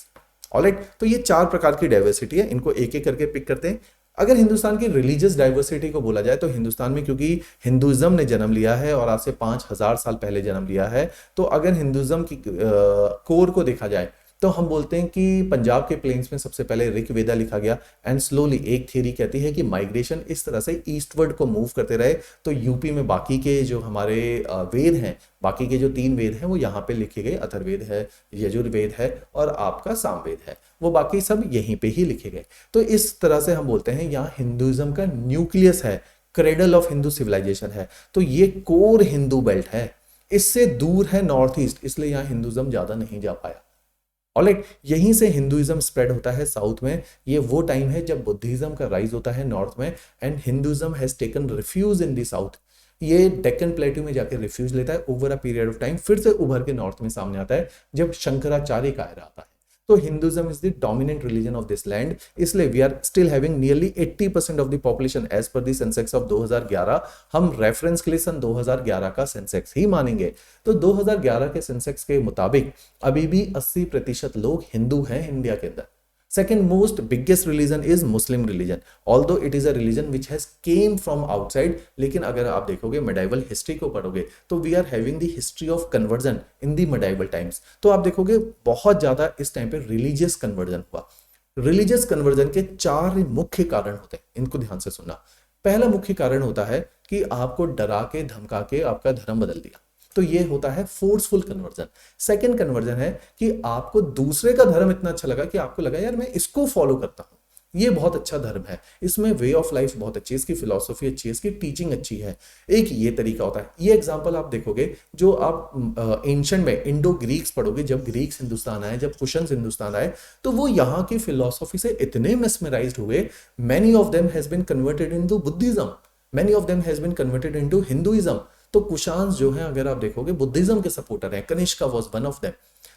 Alright, तो ये 4 प्रकार की डाइवर्सिटी है, इनको एक एक करके पिक करते हैं। अगर हिंदुस्तान की रिलीजियस डाइवर्सिटी को बोला जाए तो हिंदुस्तान में क्योंकि हिंदुइज्म ने जन्म लिया है और आज से 5000 साल पहले जन्म लिया है, तो अगर हिंदुइज्म की कोर को देखा जाए तो हम बोलते हैं कि पंजाब के प्लेन्स में सबसे पहले ऋग वेदा लिखा गया, एंड स्लोली एक थ्योरी कहती है कि माइग्रेशन इस तरह से ईस्टवर्ड को मूव करते रहे, तो यूपी में बाकी के जो हमारे वेद हैं, बाकी के जो 3 वेद हैं वो यहाँ पे लिखे गए, अथर्ववेद है, यजुर्वेद है और आपका सामवेद है, वो बाकी सब यहीं पे ही लिखे गए। तो इस तरह से हम बोलते हैं यहाँ हिंदुइज्म का न्यूक्लियस है, क्रेडल ऑफ हिंदू सिविलाइजेशन है, तो ये कोर हिंदू बेल्ट है। इससे दूर है नॉर्थ ईस्ट, इसलिए यहाँ हिंदुज्म ज्यादा नहीं जा पाया। ऑलराइट, यहीं से हिंदुइज्म स्प्रेड होता है साउथ में। ये वो टाइम है जब बुद्धिज्म का राइज होता है नॉर्थ में, and Hinduism has taken refuge in the south. ये डेक्कन प्लेटू में जाकर रिफ्यूज लेता है over a period of time, फिर से उभर के नॉर्थ में सामने आता है जब शंकराचार्य का एरा आता है। तो Hinduism is the dominant religion of this land, इसलिए we are still having nearly 80% of the population as per the census of 2011। हम रेफरेंस के लिए सन 2011 का सेंसेक्स ही मानेंगे। तो 2011 के सेंसेक्स के मुताबिक अभी भी 80% लोग हिंदू हैं इंडिया के अंदर। Second most biggest religion is Muslim religion, although it is a religion which has came from outside। लेकिन अगर आप देखोगे medieval history को पढ़ोगे तो we are having the history of conversion in the medieval times। तो आप देखोगे बहुत ज्यादा इस टाइम पे religious conversion हुआ। religious conversion के 4 मुख्य कारण होते हैं, इनको ध्यान से सुनना। पहला मुख्य कारण होता है कि आपको डरा के धमका के आपका धर्म बदल दिया, तो ये होता है फोर्सफुल कन्वर्जन। सेकंड कन्वर्जन है कि आपको दूसरे का धर्म इतना अच्छा लगा कि आपको लगा यार मैं इसको फॉलो करता हूं, ये बहुत अच्छा धर्म है, इसमें वे ऑफ लाइफ बहुत अच्छी है, इसकी फिलॉसफी अच्छी है, इसकी टीचिंग अच्छी है। एक ये तरीका होता है। ये एग्जांपल आप देखोगे जो आप एंशिएंट में इंडो ग्रीक्स पढ़ोगे, जब ग्रीक्स हिंदुस्तान आए, जब कुशन्स हिंदुस्तान आए, तो वो यहाँ की फिलॉसफी से इतने मेस्मराइज्ड हुए, many of them has been converted into Buddhism, many of them has been converted into Hinduism. तो कुशान्स जो हैं अगर आप देखोगे बुद्धिज्म के सपोर्टर हैं, Kanishka was one of them.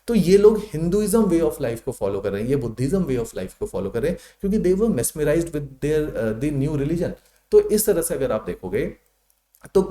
तो ये लोग हिंदुइज्म वे ऑफ लाइफ को फॉलो कर रहे हैं, ये बुद्धिज्म वे ऑफ लाइफ को फॉलो कर रहे हैं, क्योंकि they were mesmerised with their the new religion. तो इस तरह से अगर आप देखोगे तो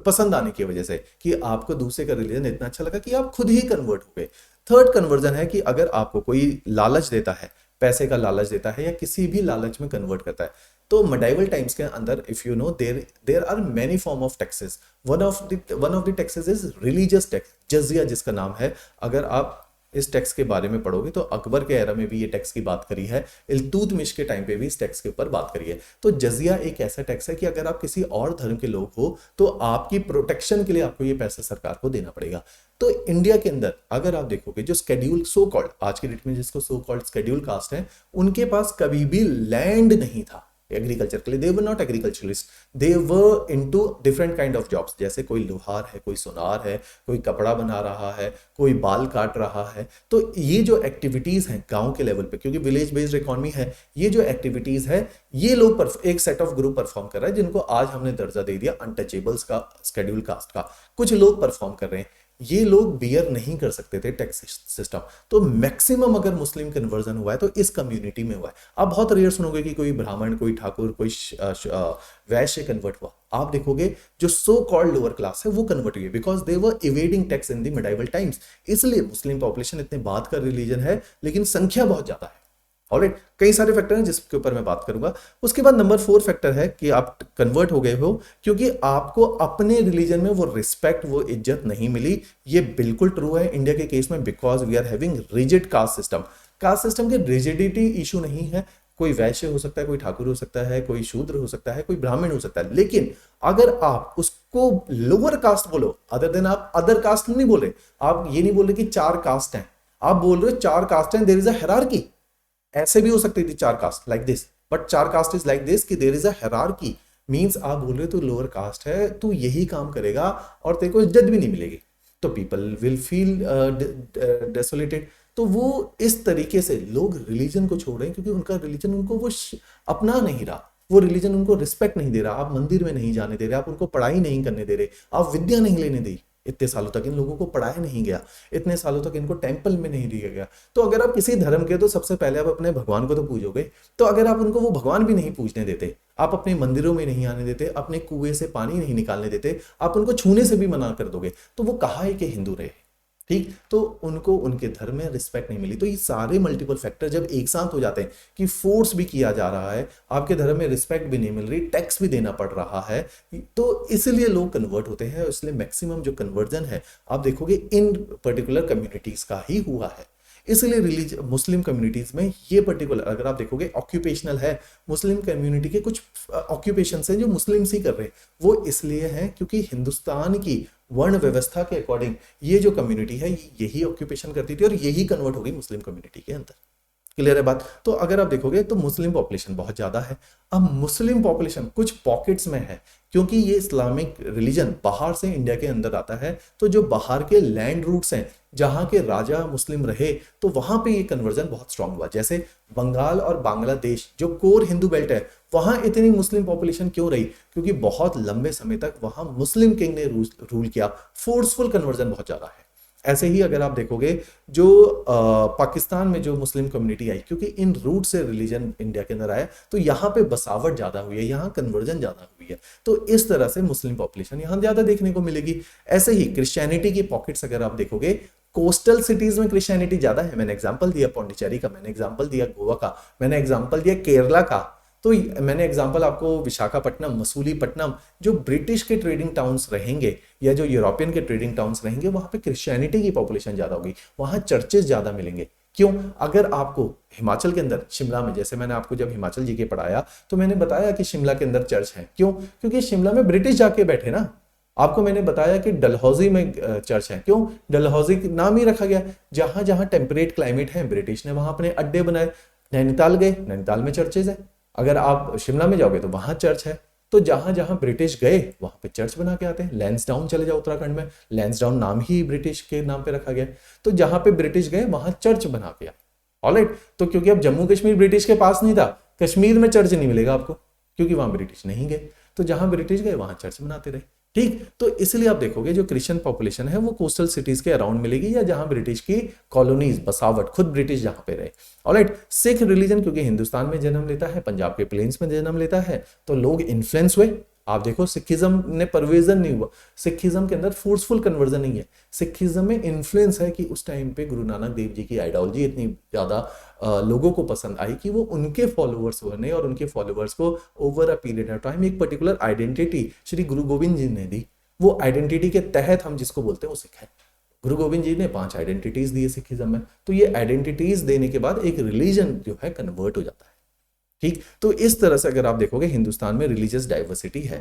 पसंद आने की वजह से कि आपको दूसरे का रिलीजन इतना अच्छा लगा कि आप खुद ही कन्वर्ट हो गए। थर्ड कन्वर्जन है कि अगर आपको कोई लालच देता है, पैसे का लालच देता है या किसी भी लालच में कन्वर्ट करता है, तो मेडाइवल टाइम्स के अंदर if you know there are many form of taxes. One of the taxes is religious tax, जजिया जिसका नाम है। अगर आप इस टैक्स के बारे में पढ़ोगे तो अकबर के एरा में भी ये टैक्स की बात करी है, इल्तुतमिश के टाइम पे भी इस टैक्स के ऊपर बात करी है। तो जजिया एक ऐसा टैक्स है कि अगर आप किसी और धर्म के लोग हो तो आपकी प्रोटेक्शन के लिए आपको ये पैसा सरकार को देना पड़ेगा। तो इंडिया के अंदर अगर आप देखोगे जो स्केड्यूल सो कॉल्ड, आज की डेट में जिसको सो कॉल्ड स्केड्यूल कास्ट है, उनके पास कभी भी लैंड नहीं था एग्रीकल्चर के लिए। They were not agriculturist, they were into different kind of jobs. जैसे कोई लोहार है, कोई सुनार है, कोई कपड़ा बना रहा है, कोई बाल काट रहा है। तो ये जो एक्टिविटीज हैं गांव के लेवल पे, क्योंकि विलेज बेस्ड इकोनॉमी है, ये जो एक्टिविटीज है ये लोग एक सेट ऑफ ग्रुप परफॉर्म कर रहा है, जिनको आज हमने दर्जा दे दिया अनटचेबल्स का, स्केड्यूल कास्ट का। कुछ लोग परफॉर्म कर रहे हैं, ये लोग बियर नहीं कर सकते थे टैक्स सिस्टम। तो मैक्सिमम अगर मुस्लिम कन्वर्जन हुआ है तो इस कम्युनिटी में हुआ है। आप बहुत रेयर सुनोगे कि कोई ब्राह्मण, कोई ठाकुर, कोई वैश्य कन्वर्ट हुआ। आप देखोगे जो सो कॉल्ड लोअर क्लास है वो कन्वर्ट हुई, because they were evading tax in the medieval times. इसलिए मुस्लिम पॉपुलेशन इतने बाद का रिलीजन है, लेकिन संख्या बहुत ज्यादा है। ऑलराइट, कई सारे फैक्टर हैं जिसके ऊपर मैं बात करूंगा। उसके बाद नंबर 4 फैक्टर है कि आप कन्वर्ट हो गए हो क्योंकि आपको अपने रिलीजन में वो रिस्पेक्ट, वो इज्जत नहीं मिली। ये बिल्कुल ट्रू है इंडिया के केस में, because we are having rigid caste system. Caste system के रिजिडिटी इशू नहीं है, कोई वैश्य हो सकता है, कोई ठाकुर हो सकता है, कोई शूद्र हो सकता है, कोई ब्राह्मण हो सकता है। लेकिन अगर आप उसको लोअर कास्ट बोलो, अदर देन आप अदर कास्ट नहीं बोल रहे, आप ये नहीं बोल रहे कि 4 कास्ट हैं, आप बोल रहे हो 4 कास्ट हैं, देयर इज अ हायरार्की। ऐसे भी हो सकती थी 4 caste like this, but 4 caste is like this कि there is a hierarchy. Means आप बोल रहे हो तो लोअर कास्ट है, तू यही काम करेगा और तेरे को इज्जत भी नहीं मिलेगी, तो पीपल विल फील डेसोलेटेड। तो वो इस तरीके से लोग रिलीजन को छोड़ रहे हैं क्योंकि उनका रिलीजन उनको वो अपना नहीं रहा, वो रिलीजन उनको रिस्पेक्ट नहीं दे रहा। आप मंदिर में नहीं जाने दे रहे, आप उनको पढ़ाई नहीं करने दे रहे, आप विद्या नहीं लेने दी। इतने सालों तक इन लोगों को पढ़ाया नहीं गया, इतने सालों तक इनको टेंपल में नहीं दिया गया। तो अगर आप किसी धर्म के, तो सबसे पहले आप अपने भगवान को तो पूजोगे। तो अगर आप उनको वो भगवान भी नहीं पूजने देते, आप अपने मंदिरों में नहीं आने देते, अपने कुएं से पानी नहीं निकालने देते, आप उनको छूने से भी मना कर दोगे, तो वो कहा है कि हिंदू रहे, ठीक? तो उनको उनके धर्म में रिस्पेक्ट नहीं मिली। तो ये सारे मल्टीपल फैक्टर जब एक साथ हो जाते हैं कि फोर्स भी किया जा रहा है, आपके धर्म में रिस्पेक्ट भी नहीं मिल रही, टैक्स भी देना पड़ रहा है, तो इसलिए लोग कन्वर्ट होते हैं। इसलिए मैक्सिमम जो कन्वर्जन है आप देखोगे इन पर्टिकुलर कम्युनिटीज का ही हुआ है। इसलिए रिलीजन मुस्लिम कम्युनिटीज में ये पर्टिकुलर, अगर आप देखोगे ऑक्यूपेशनल है, मुस्लिम कम्युनिटी के कुछ ऑक्यूपेशन हैं जो मुस्लिम्स ही कर रहे हैं, वो इसलिए हैं क्योंकि हिंदुस्तान की वर्ण व्यवस्था के अकॉर्डिंग ये जो कम्युनिटी है यही ऑक्यूपेशन करती थी और यही कन्वर्ट हो गई मुस्लिम कम्युनिटी के अंदर। क्लियर है बात। तो अगर आप देखोगे तो मुस्लिम पॉपुलेशन बहुत ज्यादा है। अब मुस्लिम पॉपुलेशन कुछ पॉकेट्स में है, क्योंकि ये इस्लामिक रिलीजन बाहर से इंडिया के अंदर आता है, तो जो बाहर के लैंड रूट्स हैं जहां के राजा मुस्लिम रहे, तो वहां पे ये कन्वर्जन बहुत स्ट्रांग हुआ। जैसे बंगाल और बांग्लादेश जो कोर हिंदू बेल्ट है, वहां इतनी मुस्लिम पॉपुलेशन क्यों रही? क्योंकि बहुत लंबे समय तक वहां मुस्लिम किंग ने रूल किया। फोर्सफुल कन्वर्जन बहुत ज्यादा है। ऐसे ही अगर आप देखोगे जो पाकिस्तान में जो मुस्लिम कम्युनिटी आई, क्योंकि इन रूट से रिलीजन इंडिया के अंदर आया, तो यहाँ पे बसावट ज्यादा हुई है, यहाँ कन्वर्जन ज्यादा हुई है, तो इस तरह से मुस्लिम पॉपुलेशन यहाँ ज्यादा देखने को मिलेगी। ऐसे ही क्रिश्चियनिटी की पॉकेट्स अगर आप देखोगे, कोस्टल सिटीज में क्रिश्चियनिटी ज्यादा है। मैंने एग्जांपल दिया पौंडीचेरी का, मैंने एग्जांपल दिया गोवा का, मैंने एग्जांपल दिया केरला का, तो मैंने एग्जांपल आपको विशाखापट्टनम, मसूलीपट्टनम, जो ब्रिटिश के ट्रेडिंग टाउन्स रहेंगे या जो यूरोपियन के ट्रेडिंग टाउन्स रहेंगे, वहां पे क्रिश्चियनिटी की पॉपुलेशन ज्यादा होगी, वहां चर्चेस ज्यादा मिलेंगे। क्यों? अगर आपको हिमाचल के अंदर शिमला में, जैसे मैंने आपको जब हिमाचल जी के पढ़ाया तो मैंने बताया कि शिमला के अंदर चर्च है। क्यों? क्योंकि शिमला में ब्रिटिश जाके बैठे ना। आपको मैंने बताया कि डलहौजी में चर्च है। क्यों? डलहौजी नाम ही रखा गया, जहां जहां टेम्परेट क्लाइमेट है, ब्रिटिश ने वहां अपने अड्डे बनाए। नैनीताल गए, नैनीताल में चर्चेज है। अगर आप शिमला में जाओगे तो वहां चर्च है। तो जहां जहां ब्रिटिश गए वहां पे चर्च बना के आते हैं। लैंसडाउन चले जाओ उत्तराखंड में, लैंसडाउन नाम ही ब्रिटिश के नाम पे रखा गया। तो जहां पे ब्रिटिश गए वहां चर्च बना गया। ऑलराइट। तो क्योंकि अब जम्मू कश्मीर ब्रिटिश के पास नहीं था, कश्मीर में चर्च नहीं मिलेगा आपको, क्योंकि वहां ब्रिटिश नहीं गए। तो जहां ब्रिटिश गए वहां चर्च बनाते रहे। ठीक, तो इसलिए आप देखोगे जो क्रिश्चियन पॉपुलेशन है वो कोस्टल सिटीज के अराउंड मिलेगी, या जहां ब्रिटिश की कॉलोनीज बसावट, खुद ब्रिटिश जहां पे रहे। ऑलराइट। सिख रिलीजन क्योंकि हिंदुस्तान में जन्म लेता है, पंजाब के प्लेन्स में जन्म लेता है, तो लोग इन्फ्लुएंस हुए। आप देखो सिखिज्म ने परवेजन नहीं हुआ, सिखिज्म के अंदर फोर्सफुल कन्वर्जन नहीं है, सिखिज्म में इन्फ्लुएंस है कि उस टाइम पे गुरु नानक देव जी की आइडियोलॉजी इतनी ज्यादा लोगों को पसंद आई कि वो उनके फॉलोअर्स बने, और उनके फॉलोअर्स को over a period of time एक पर्टिकुलर आइडेंटिटी श्री गुरु गोविंद जी ने दी। वो आइडेंटिटी के तहत हम जिसको बोलते हैं वो सिख है। गुरु गोविंद जी ने 5 आइडेंटिटीज दी सिखिज्म में, तो ये आइडेंटिटीज देने के बाद एक रिलीजन जो है कन्वर्ट हो जाता है। ठीक, तो इस तरह से अगर आप देखोगे हिंदुस्तान में रिलीजियस डाइवर्सिटी है।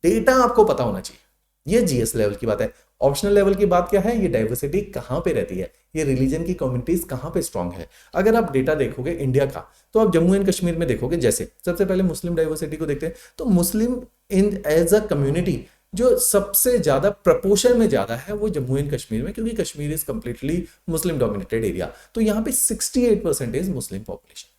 डेटा आपको पता होना चाहिए, ये जीएस लेवल की बात है। ऑप्शनल लेवल की बात क्या है? ये डाइवर्सिटी कहां पे रहती है, ये रिलीजन की कम्युनिटीज कहां पे स्ट्रांग है। अगर आप डेटा देखोगे इंडिया का, तो आप जम्मू एंड कश्मीर में देखोगे, जैसे सबसे पहले मुस्लिम डाइवर्सिटी को देखते हैं, तो मुस्लिम इन एज अ कम्युनिटी जो सबसे ज्यादा प्रपोर्शन में ज्यादा है वो जम्मू एंड कश्मीर में, क्योंकि Kashmir is completely Muslim dominated area, तो यहाँ पे 68% मुस्लिम पॉपुलेशन।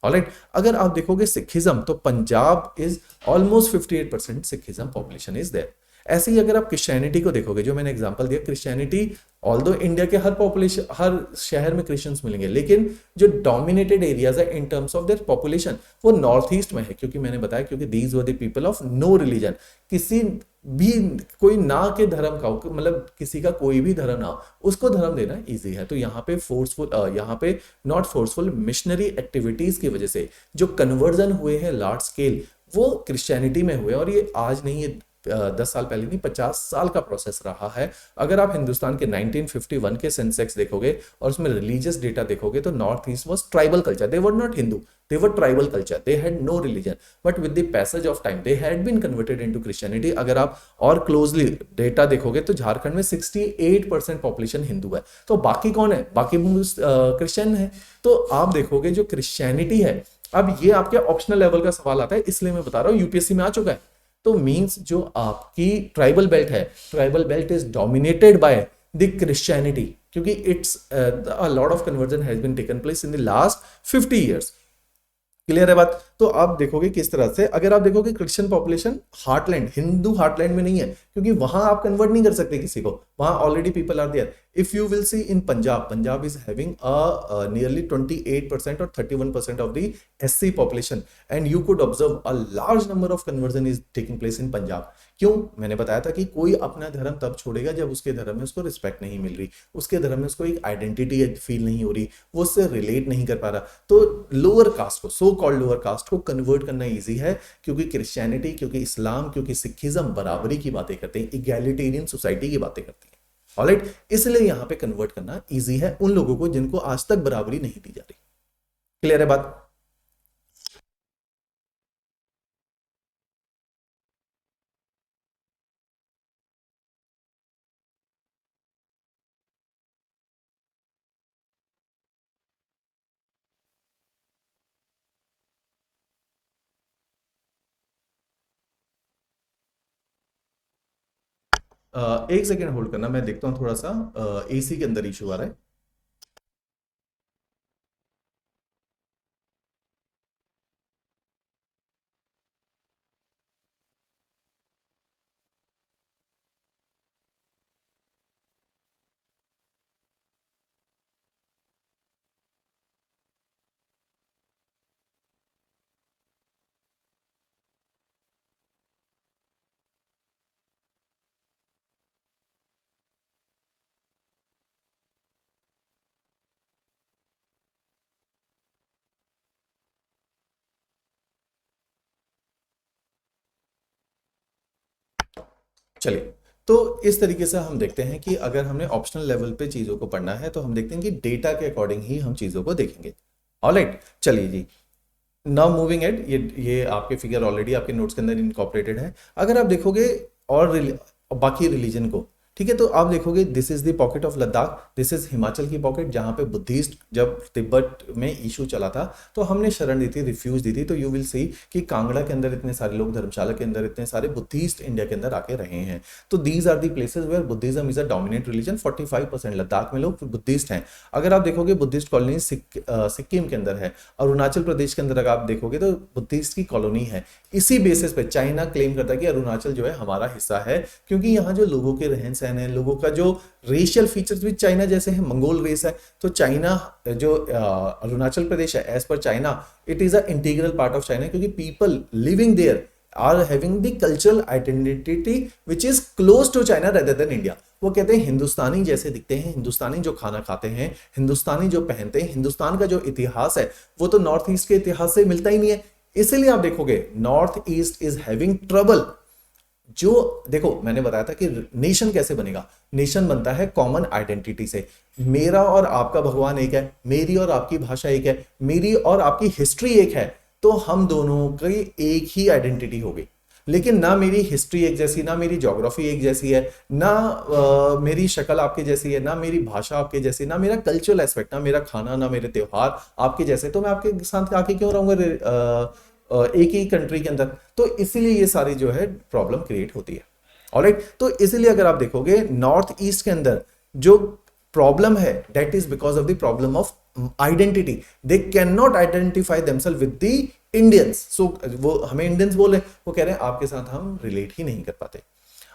ऑलराइट। अगर आप देखोगे सिखिज्म, तो Punjab is almost 58% Sikhism population is there. ऐसे ही अगर आप क्रिश्चियनिटी को देखोगे, जो मैंने एग्जांपल दिया, क्रिश्चियनिटी ऑल्दो इंडिया के हर पॉपुलेशन, हर शहर में क्रिश्चियंस मिलेंगे, लेकिन जो डोमिनेटेड एरियाज है in terms of their population वो नॉर्थ ईस्ट में है, क्योंकि मैंने बताया क्योंकि these were the people of no religion. किसी भी कोई ना के धर्म का, मतलब किसी का कोई भी धर्म ना हो, उसको धर्म देना इजी है। तो यहाँ पे फोर्सफुल, यहाँ पे नॉट फोर्सफुल, मिशनरी एक्टिविटीज की वजह से जो कन्वर्जन हुए हैं लार्ज स्केल, वो क्रिश्चियनिटी में हुए। और ये आज नहीं, ये 10 साल पहले नहीं, 50 साल का प्रोसेस रहा है। अगर आप हिंदुस्तान के 1951 के सेंसेक्स देखोगे और उसमें रिलीजियस डेटा देखोगे, तो north east was tribal culture, they were not Hindu, they were tribal culture, they had no religion, but with the passage of time they had been converted into Christianity। अगर आप और क्लोजली डेटा देखोगे तो झारखंड में 68% पॉपुलेशन हिंदू है, तो बाकी कौन है? बाकी क्रिश्चियन है। तो आप देखोगे जो क्रिश्चियनिटी है, अब ये आपके ऑप्शनल लेवल का सवाल आता है, इसलिए मैं बता रहा हूं, यूपीएससी में आ चुका है। तो मींस जो आपकी ट्राइबल बेल्ट है, tribal belt is dominated by the Christianity, क्योंकि it's a lot of conversion has been taken place in the last 50 years। Clear है बात। तो आप देखोगे किस तरह से, अगर आप देखोगे Christian population heartland, Hindu heartland में नहीं है, क्योंकि वहां आप कन्वर्ट नहीं कर सकते किसी को, वहां already people are there. If you will see in Punjab, Punjab is having a nearly 28% और 31% of the SC population, and you could observe a large number of conversion is taking place in Punjab. क्यों? मैंने बताया था कि कोई अपना धर्म तब छोड़ेगा जब उसके धर्म में उसको रिस्पेक्ट नहीं मिल रही, उसके धर्म में उसको एक आइडेंटिटी फील नहीं हो रही, वो उससे रिलेट नहीं कर पा रहा। तो लोअर कास्ट को, सो कॉल्ड लोअर कास्ट को कन्वर्ट करना इजी है, क्योंकि क्रिश्चियनिटी, क्योंकि इस्लाम, क्योंकि सिखिज्म बराबरी की बातें करते हैं, इगैलिटेरियन सोसाइटी की बातें करते हैं। ऑलराइट, इसलिए यहां पे कन्वर्ट करना इजी है उन लोगों को जिनको आज तक बराबरी नहीं दी जा रही। क्लियर है बात। एक सेकेंड होल्ड करना, मैं देखता हूँ थोड़ा सा एसी के अंदर इशू आ रहा है। चलिए, तो इस तरीके से हम देखते हैं कि अगर हमने ऑप्शनल लेवल पे चीज़ों को पढ़ना है तो हम देखते हैं कि डेटा के अकॉर्डिंग ही हम चीज़ों को देखेंगे। ऑलराइट, चलिए जी, नाउ मूविंग एट, ये आपके फिगर ऑलरेडी आपके नोट्स के अंदर इनकॉर्पोरेटेड है। अगर आप देखोगे और बाकी रिलीजन को, ठीक है, तो आप देखोगे this is the pocket of Ladakh, this is Himachal की पॉकेट, जहां पे बुद्धिस्ट जब तिब्बत में इशू चला था तो हमने शरण दी थी, रिफ्यूज दी थी। तो यू विल सी कि कांगड़ा के अंदर इतने सारे लोग, धर्मशाला के अंदर इतने सारे बुद्धिस्ट इंडिया के अंदर आके रहे हैं। तो these are the places where Buddhism is a dominant religion. 45% Ladakh में लोग बुद्धिस्ट हैं। अगर आप देखोगे बुद्धिस्ट कॉलोनी सिक्किम के अंदर है, अरुणाचल प्रदेश के अंदर अगर आप देखोगे तो बुद्धिस्ट की कॉलोनी है। इसी बेसिस पे चाइना क्लेम करता है कि अरुणाचल जो है हमारा हिस्सा है, क्योंकि यहाँ जो लोगों के रहन सहन है, लोगों का जो रेशियल फीचर्स भी चाइना जैसे हैं, मंगोल रेस है। तो चाइना जो अरुणाचल प्रदेश है, as per China it is a integral part of China, क्योंकि people living there are having the cultural identity which is close to China rather than India. वो कहते हैं हिंदुस्तानी जैसे दिखते हैं, हिंदुस्तानी जो खाना खाते हैं, हिंदुस्तानी जो पहनते हैं, हिंदुस्तान का जो इतिहास है वो तो नॉर्थ ईस्ट के इतिहास से मिलता ही नहीं है। इसीलिए आप देखोगे north east is having trouble. जो देखो, मैंने बताया था कि नेशन कैसे बनेगा, नेशन बनता है कॉमन आइडेंटिटी से। मेरा और आपका भगवान एक है, मेरी और आपकी भाषा एक है, मेरी और आपकी हिस्ट्री एक है, तो हम दोनों की एक ही आइडेंटिटी होगी। लेकिन ना मेरी हिस्ट्री एक जैसी, ना मेरी ज्योग्राफी एक जैसी है, ना मेरी शक्ल आपके जैसी है, ना मेरी भाषा आपके जैसी, ना मेरा कल्चरल एस्पेक्ट, ना मेरा खाना, ना मेरे त्योहार आपके जैसे, तो मैं आपके साथ आके क्यों रहूंगा एक ही कंट्री के अंदर। तो इसीलिए ये सारी जो है प्रॉब्लम क्रिएट होती है। ऑलराइट, तो इसीलिए अगर आप देखोगे नॉर्थ ईस्ट के अंदर जो प्रॉब्लम है, that is because of the problem of identity. They can not identify themselves with the Indians. So वो हमें इंडियंस बोले, वो कह रहे हैं आपके साथ हम रिलेट ही नहीं कर पाते।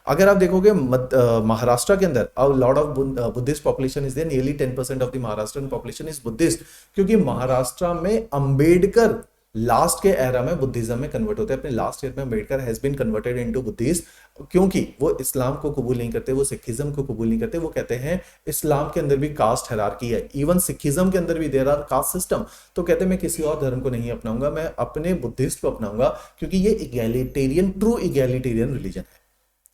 अगर आप देखोगे महाराष्ट्र के अंदर lot of Buddhist population is there, nearly 10% of the Maharashtrian population is Buddhist, क्योंकि महाराष्ट्र में अंबेडकर लास्ट के एरा में बुद्धिज्म में कन्वर्ट होते हैं। अपने लास्ट ईयर में Ambedkar has been converted into Buddhist, क्योंकि वो इस्लाम को कबूल नहीं करते, वो सिखिज्म को कबूल नहीं करते। वो कहते हैं इस्लाम के अंदर भी कास्ट हायरार्की है, इवन सिखिज्म के अंदर भी देयर आर कास्ट सिस्टम। तो कहते हैं मैं किसी और धर्म को नहीं अपनाऊंगा, मैं अपने बुद्धिस्ट को अपनाऊंगा, क्योंकि ये इगैलिटेरियन, ट्रू इगैलिटेरियन रिलीजन है।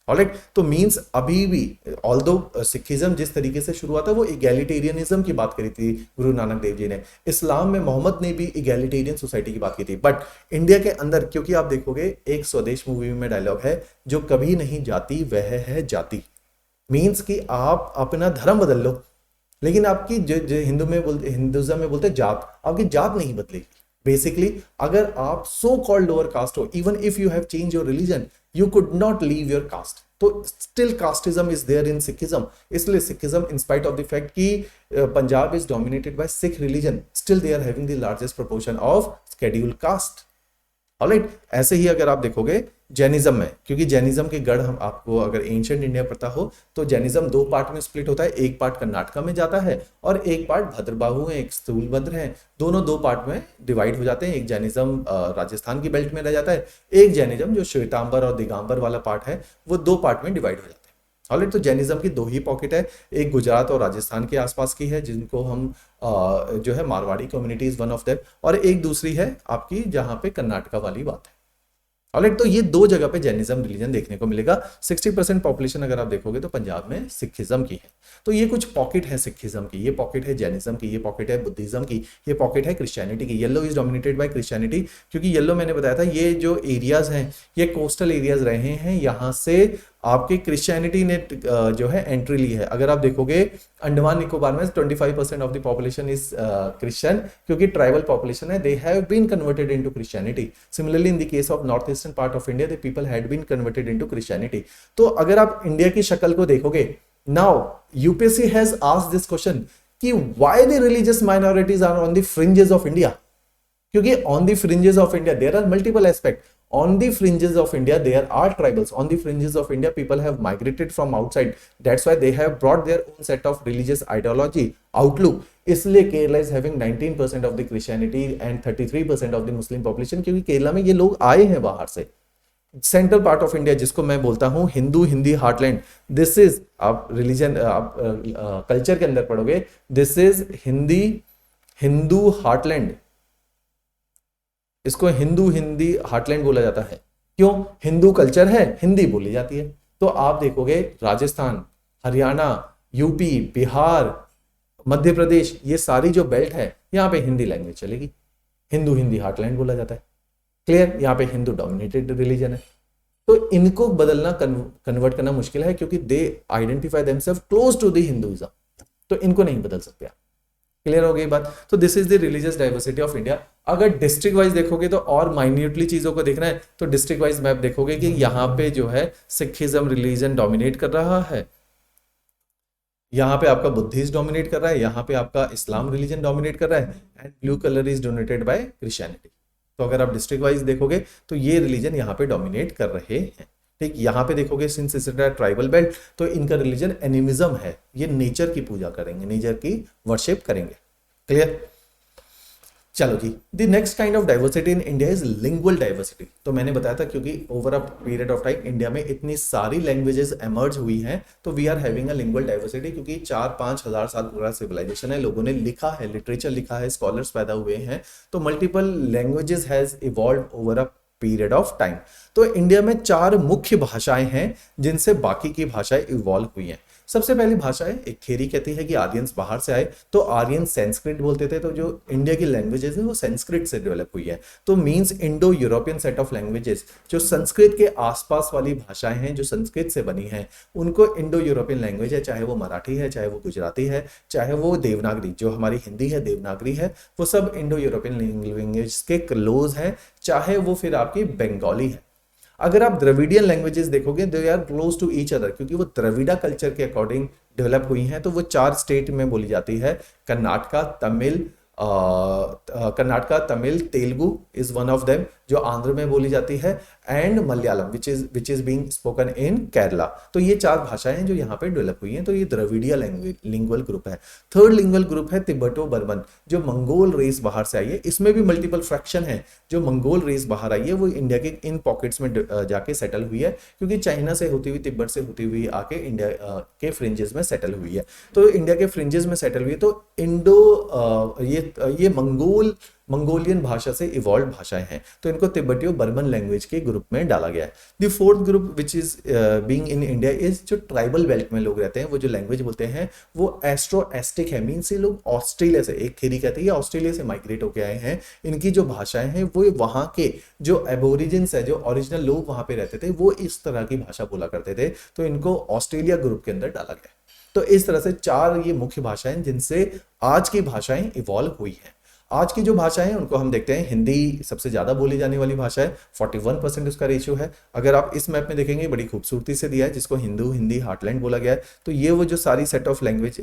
ऑलराइट, तो मींस अभी भी ऑल्दो सिखिज्म जिस तरीके से शुरू हुआ था वो इगैलिटेरियनिज्म की बात करी थी गुरु नानक देव जी ने, इस्लाम में मोहम्मद ने भी इगैलिटेरियन सोसाइटी की बात की थी। बट इंडिया के अंदर, क्योंकि आप देखोगे एक स्वदेश मूवी में डायलॉग है, जो कभी नहीं जाती वह है जाति। मींस कि आप अपना धर्म बदल लो, लेकिन आपकी जो हिंदुज्म में बोलते जात, आपकी जात नहीं बदलेगी। बेसिकली अगर आप सो कॉल्ड लोअर कास्ट हो, even if you have change your religion, you could not leave your caste. तो still casteism is there in Sikhism. इसलिए Sikhism, in spite of the fact कि Punjab is dominated by Sikh religion, still they are having the largest proportion of scheduled caste. Alright, ऐसे ही अगर आप देखोगे जैनिज्म में, क्योंकि जैनिज्म के गढ़ हम आपको अगर एंशिएंट इंडिया पता हो तो जैनिज्म दो पार्ट में स्प्लिट होता है। एक पार्ट कर्नाटका में जाता है और एक पार्ट भद्रबाहु है, एक स्थूलभद्र है, दोनों दो पार्ट में डिवाइड हो जाते हैं। एक जैनिज्म राजस्थान की बेल्ट में रह जाता है, एक जैनिज्म जो श्वेतांबर और दिगंबर वाला पार्ट है वो दो पार्ट में डिवाइड हो जाता है। ऑलराइट, तो जैनिज्म की दो ही पॉकेट है, एक गुजरात और राजस्थान के आसपास की है जिनको हम जो है Marwari community is one of that, और एक दूसरी है आपकी जहां पे कर्नाटका वाली बात है। ऑलराइट, तो ये दो जगह पे जैनिज्म रिलीजन देखने को मिलेगा। 60% पॉपुलेशन अगर आप देखोगे तो पंजाब में सिखिज्म की है। तो ये कुछ पॉकेट है सिखिज्म की, ये पॉकेट है जैनिज्म की, ये पॉकेट है बुद्धिज्म की, ये पॉकेट है क्रिश्चियनिटी की। Yellow is dominated bye Christianity, क्योंकि येलो मैंने बताया था ये जो एरियाज हैं ये कोस्टल एरियाज रहे हैं, यहाँ से आपके क्रिश्चियनिटी ने जो है एंट्री ली है। अगर आप देखोगे अंडमान निकोबार में 25% of the population is Christian, क्योंकि ट्राइबल पॉपुलेशन है, they have been converted into Christianity. Similarly in the case of north eastern part of India, the people had been converted into Christianity. तो अगर आप इंडिया की शक्ल को देखोगे, now UPSC has asked this question कि why the religious minorities are on the fringes of India, क्योंकि on the fringes of India there are multiple aspect. On the fringes of India, there are tribals. On the fringes of India, people have migrated from outside. That's why they have brought their own set of religious ideology, outlook. इसलिए Kerala is having 19% of the Christianity and 33% of the Muslim population, क्योंकि केरला में ये लोग आए हैं बाहर से। सेंट्रल पार्ट ऑफ इंडिया, जिसको मैं बोलता हूं Hindu Hindi heartland, this is, आप रिलीजन आप कल्चर के अंदर पढ़ोगे, this is Hindi Hindu heartland, इसको हिंदू हिंदी हार्टलैंड बोला जाता है। क्यों? हिंदू कल्चर है, हिंदी बोली जाती है। तो आप देखोगे राजस्थान, हरियाणा, यूपी, बिहार, मध्य प्रदेश, ये सारी जो बेल्ट है यहां पे हिंदी लैंग्वेज चलेगी, हिंदू हिंदी हार्टलैंड बोला जाता है। क्लियर? यहां पे हिंदू डोमिनेटेड रिलीजन है। तो इनको बदलना, कन्वर्ट करना मुश्किल है, क्योंकि they identify themself close to the Hinduism, तो इनको नहीं बदल सकते आप। क्लियर हो गई बात? तो this is the religious diversity of India. अगर डिस्ट्रिक्ट वाइज देखोगे तो और माइन्यूटली चीजों को देखना है, तो डिस्ट्रिक्ट वाइज मैप देखोगे कि यहाँ पे जो है सिखिज्म रिलीजन डोमिनेट कर रहा है, यहाँ पे आपका बुद्धिस्ट डोमिनेट कर रहा है, यहाँ पे आपका इस्लाम रिलीजन डोमिनेट कर रहा है, and blue colour is dominated bye Christianity. तो अगर आप डिस्ट्रिक्ट वाइज देखोगे तो ये रिलीजन यहाँ पे डोमिनेट कर रहे हैं। ठीक, यहाँ पे देखोगे since it's a tribal belt, तो इनका रिलीजन एनिमिज्म है, ये नेचर की पूजा करेंगे, नेचर की वर्शिप करेंगे। क्लियर? चलो जी, the next kind of diversity in India is lingual diversity. तो मैंने बताया था, क्योंकि over a period of time India में इतनी सारी लैंग्वेजेस एमर्ज हुई हैं, तो we are having a lingual diversity, क्योंकि 4-5 हजार साल पूरा सिविलाइजेशन है, लोगों ने लिखा है, लिटरेचर लिखा है, स्कॉलर्स पैदा हुए हैं, तो multiple languages has evolve over a period of time. तो इंडिया में 4 मुख्य भाषाएं हैं जिनसे बाकी की भाषाएं इवॉल्व हुई हैं। सबसे पहली भाषा है, एक थ्योरी कहती है कि आर्यंस बाहर से आए, तो आर्यन संस्कृत बोलते थे, तो जो इंडिया की लैंग्वेजेस है वो संस्कृत से डेवलप हुई है। तो means Indo European set of languages, जो संस्कृत के आसपास वाली भाषाएं हैं जो संस्कृत से बनी हैं, उनको इंडो यूरोपियन लैंग्वेज है, चाहे वो मराठी है, चाहे वो गुजराती है, चाहे वो देवनागरी, जो हमारी हिंदी है देवनागरी है, वो सब इंडो यूरोपियन लैंग्वेज के क्लोज है, चाहे वो फिर आपकी बंगाली है। अगर आप द्रविडियन लैंग्वेजेस देखोगे, they are close to each other, क्योंकि वो द्रविड़ा कल्चर के अकॉर्डिंग डेवलप हुई हैं, तो वो 4 स्टेट में बोली जाती है। Karnataka, Tamil, Telugu is one of them, जो आंध्र में बोली जाती है, and Malayalam which is being spoken in Kerala. तो ये 4 भाषाएं हैं जो यहाँ पे डेवलप हुई हैं, तो ये द्रविड़िया लिंगुअल ग्रुप है। थर्ड लिंगुअल ग्रुप है तिब्बतो बर्मन, जो मंगोल रेस बाहर से आई है। इसमें भी मल्टीपल फ्रैक्शन है। जो मंगोल रेस बाहर आई है वो इंडिया के इन पॉकेट्स में जाके सेटल हुई है, क्योंकि चाइना से होती हुई, तिब्बत से होती हुई आके इंडिया के फ्रिंजेस में सेटल हुई है। तो इंडिया के फ्रिंजेस में सेटल हुई है, तो ये मंगोलियन भाषा से इवॉल्व भाषाएं हैं, तो इनको तिब्बतियो बर्मन लैंग्वेज के ग्रुप में डाला गया है। The fourth group which is being in India is, जो ट्राइबल बेल्ट में लोग रहते हैं, वो जो लैंग्वेज बोलते हैं वो एस्ट्रोएस्टिक है। मीन्स ये लोग ऑस्ट्रेलिया से, एक थ्योरी कहती है ऑस्ट्रेलिया से माइग्रेट होके आए हैं। इनकी जो भाषाएं हैं वो वहां के जो एबोरिजिन्स है, जो ओरिजिनल लोग वहां पे रहते थे, वो इस तरह की भाषा बोला करते थे, तो इनको ऑस्ट्रेलिया ग्रुप के अंदर डाला गया। तो इस तरह से 4 ये मुख्य भाषाएं जिनसे आज की भाषाएं इवॉल्व हुई हैं। आज की जो भाषा है उनको हम देखते हैं, हिंदी सबसे ज्यादा बोली जाने वाली भाषा है, 41% उसका रेशियो है। अगर आप इस मैप में देखेंगे, बड़ी खूबसूरती से दिया है, जिसको हिंदू हिंदी हार्टलैंड बोला गया है। तो ये वो जो सारी सेट ऑफ लैंग्वेज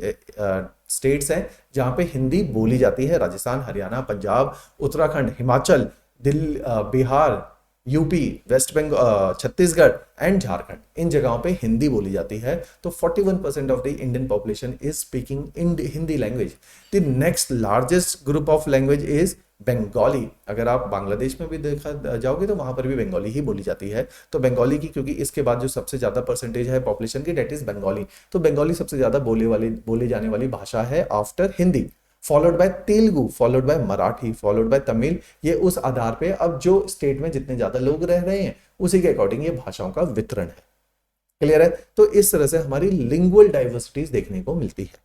स्टेट्स हैं जहां पे हिंदी बोली जाती है, Rajasthan, Haryana, Punjab, Uttarakhand, Himachal, Delhi, Bihar, UP, West Bengal, Chhattisgarh and Jharkhand, इन जगहों पे हिंदी बोली जाती है। तो 41% of the Indian population is speaking in Hindi language. The next largest group of language is Bengali. अगर आप बांग्लादेश में भी देखा जाओगे तो वहां पर भी बंगाली ही बोली जाती है। तो बंगाली की, क्योंकि इसके बाद जो सबसे ज्यादा परसेंटेज है पॉपुलेशन की, डेट इज बंगाली। तो बंगाली सबसे ज्यादा बोली जाने वाली भाषा है after Hindi, followed by Telugu, followed by Marathi, followed by Tamil. ये उस आधार पे अब जो स्टेट में जितने ज्यादा लोग रह रहे हैं उसी के अकॉर्डिंग ये भाषाओं का वितरण है। क्लियर है? तो इस तरह से हमारी लिंगुअल डाइवर्सिटीज देखने को मिलती है।